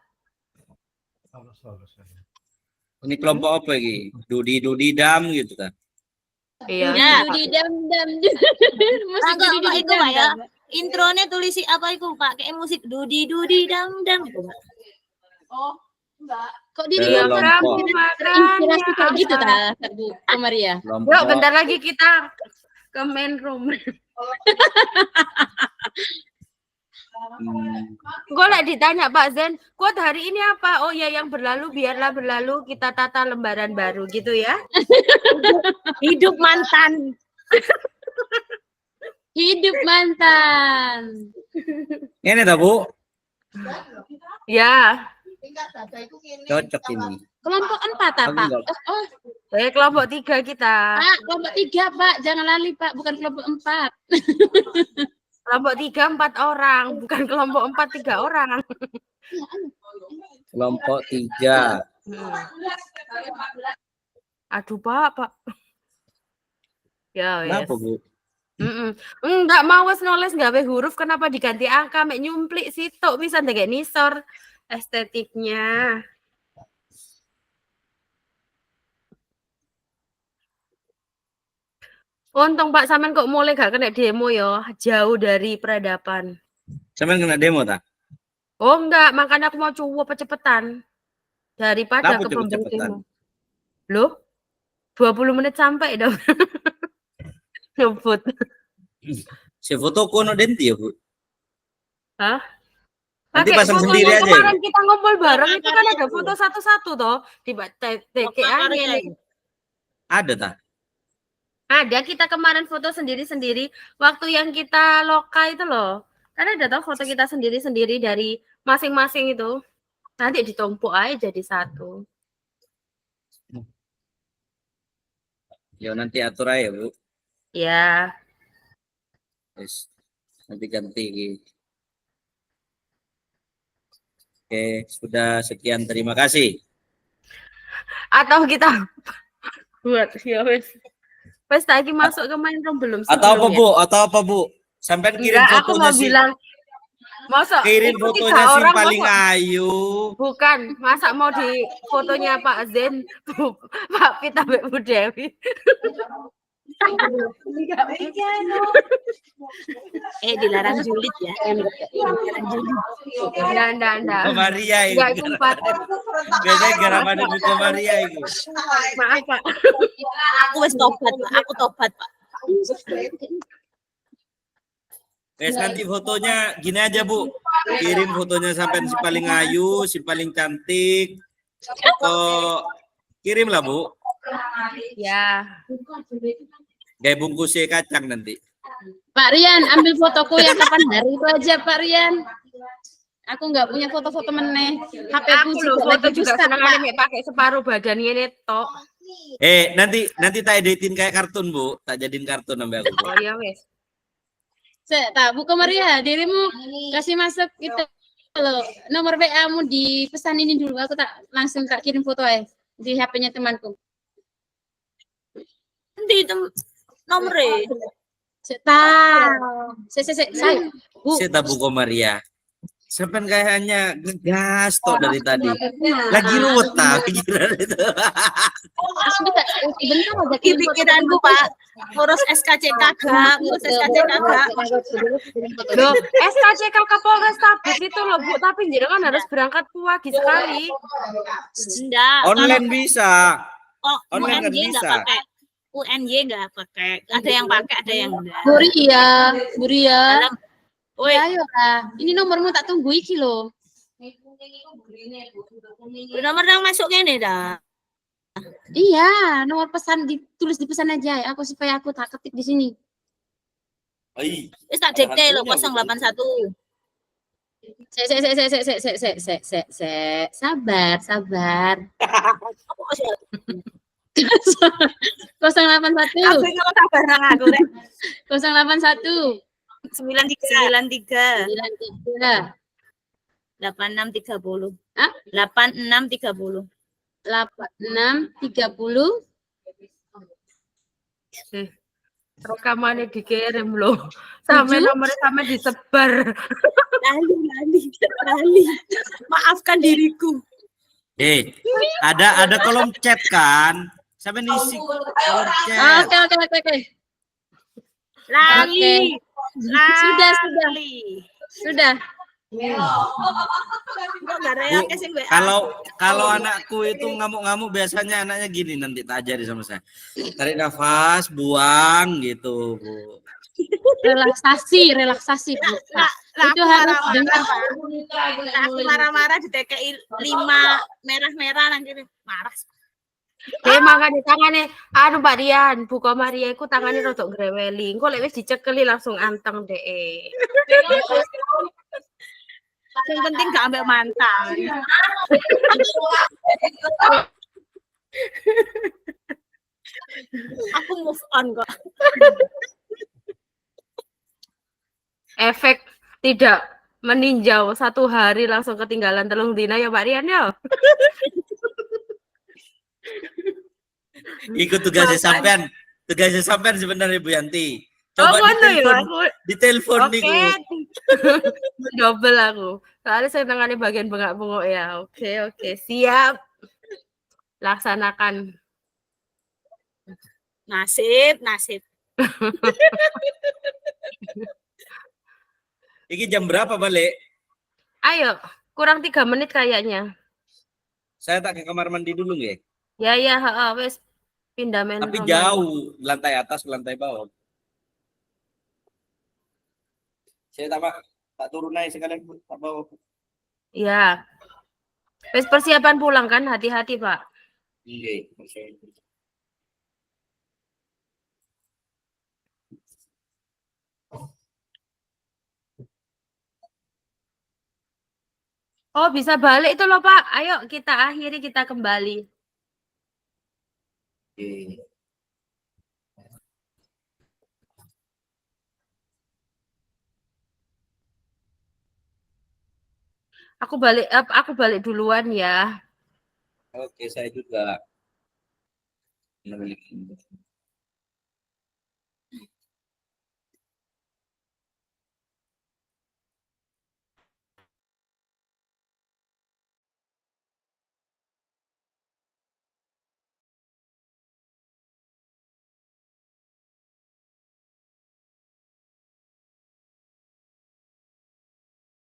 Ini kelompok apa lagi? Dudidam gitu kan. Iya. Ya. Dam. Musik Enggak, Pak, itu dam. Pak ya. Intronya tulisi apa itu, Pak? Kayak musik dudi dam itu, Pak. Oh, enggak. Kok dirimu Kelompok. terinspirasi kayak gitu Bu Maria? Kelompok. Yuk bentar lagi kita ke main room. Gue lagi ditanya Pak Zen, quote hari ini apa? Oh ya yang berlalu biarlah berlalu, kita tata lembaran baru gitu ya. Hidup mantan. Hidup mantan. Ini dah, Bu. Ya. Tingkat data itu kini. Cocok ini. Kelompok 4 Aku Pak? enggak. Oh, Kelompok 3 kita. Pak, kelompok 3 Pak, jangan lali Pak, bukan kelompok 4. Kelompok 3 4 orang, bukan kelompok 4 3 orang. Kelompok 3. Aduh Pak. Ya wes. Kenapa, Bu? Enggak mau nulis gawe huruf, kenapa diganti angka mek nyumplik sitok bisa ndek nisor estetiknya. Untung Pak sampean kok mulai gak kena demo ya, jauh dari peradaban. Sampean kena demo tak? Oh enggak, makanya aku mau cuwop cepetan daripada Kenapa ke pembeli cepet-cepetan? demo. Loh? 20 menit sampai dong. Nyebut. Si foto kono denti ya, Bu. Hah? Nanti Pakai pasang fotonya sendiri aja ya, kemarin kita ngumpul bareng itu kan ada foto satu-satu toh di TKA ini. Ada tak? Ada kita kemarin foto sendiri-sendiri waktu yang kita loka itu loh. Kan ada toh foto kita sendiri-sendiri dari masing-masing itu. Nanti ditumpuk aja jadi satu. Ya nanti atur aja, Bu. Ya. Yes. Nanti ganti. Oke, sudah sekian. Terima kasih. Atau kita buat ya wes. Wes lagi masuk ke main room belum sih? Atau apa, Belum ya? Bu? Atau apa, Bu? Sampai kirim Enggak, aku fotonya mau sih. bilang masa Kirim itu fotonya 3 sih orang paling masa- ayu. bukan, masa mau di fotonya Pak Zen, Pak Pita Bu Dewi. Dilarang julid ya. Enggak. Komaria itu. Enggak sempat. Biasanya garapan di Komaria itu. Maaf Pak. Aku wis tobat, Pak. Aku tobat, Pak. Wes nanti fotonya gini aja, Bu. Kirim fotonya sampai si paling ayu, si paling cantik. Atau kirim lah, Bu. Ya. Kayak bungkusnya kacang nanti. Pak Rian, ambil fotoku yang kapan hari itu aja Pak Rian. Aku nggak punya foto-foto meneh. HP ku Aku loh foto juga senang Pak. mek pakai separuh badan ini tok. Nanti tak editin kayak kartun, Bu. Tak jadiin kartun sampai aku. Oh ya wes. Tak buka Maria, dirimu kasih masuk gitu loh. Nomor WA-mu di pesan ini dulu. Aku langsung tak kirim foto di HP-nya temanku. Nanti itu nomornya. Saya Bu. Saya tak Bu Komaria. Sampai kayaknya ngegas toh dari tadi. Lagi ruwet tak pikiran itu. Sebentar aja Di pikiranku Pak, ngurus SKCK gak, ngurus SKCK gak. Loh, SKCK Kapolres Tabes itu loh Bu, tapi jenengan harus berangkat pagi sekali. Enggak, Online bisa. kalau online kan UNY nggak bisa. pakai. UNY nggak pakai. Ada yang pakai, ada yang enggak. Buria. Dalam, woi, Ayo lah. Ini nomormu tak tunggu iki loh. nomor yang masuk ini dah. Iya, nomor pesan ditulis di pesan aja. Aku supaya aku tak ketik di sini. Oi, Wis tak ada dikte lo hantunya, Bu. 081. Sabar. Apa sih? 081 Aku kalau kabar nang aku rek. 081 93 93 8630. Hah? 8630. 8630 Rekamannya dikirim loh. Sampai nomornya sampai disebar. Lali. Maafkan diriku. Ada kolom chat kan? Sampai ngisi kolom chat. Oke. Lali. Sudah. Kok gak reake sing WA? Kalau anakku itu ngamuk-ngamuk biasanya anaknya gini, nanti tak ajari sama saya. Tarik nafas, buang gitu, Bu. Relaksasi Bu. Lah, Itu aku harus marah-marah, Pak. Lah, aku marah-marah ditekei 5 merah-merah nang kene. Marah. Makanya tangannya, anu Mbak Dian, Bu Komaria iku tangannya rodok greweli. Engko lek wis dicekeli langsung anteng deh. Yang penting gak ambil mantan. Aku move on kok. Efek tidak meninjau 1 hari langsung ketinggalan 3 dina ya Mbak Dian ya. Ikut tugasnya sampean sebenarnya Bu Yanti. Oh, Coba ngono ya. ditelepon Oke. niku. Double aku. Soalnya saya tangani bagian bengak-bengok ya. Oke, siap. Laksanakan. Nasib. Iki jam berapa balik? Ayo, kurang 3 menit kayaknya. Saya tak ke kamar mandi dulu nggih. Ya, wes pindah main Tapi kamar. jauh, lantai atas, lantai bawah. Saya tak turun naik sekalian tak bawa. Ya. Wes persiapan pulang kan, hati-hati, Pak. Nggih. Oh, bisa balik itu loh, Pak. Ayo kita akhiri, kita kembali. Nggih. Aku balik duluan ya. Oke, saya juga.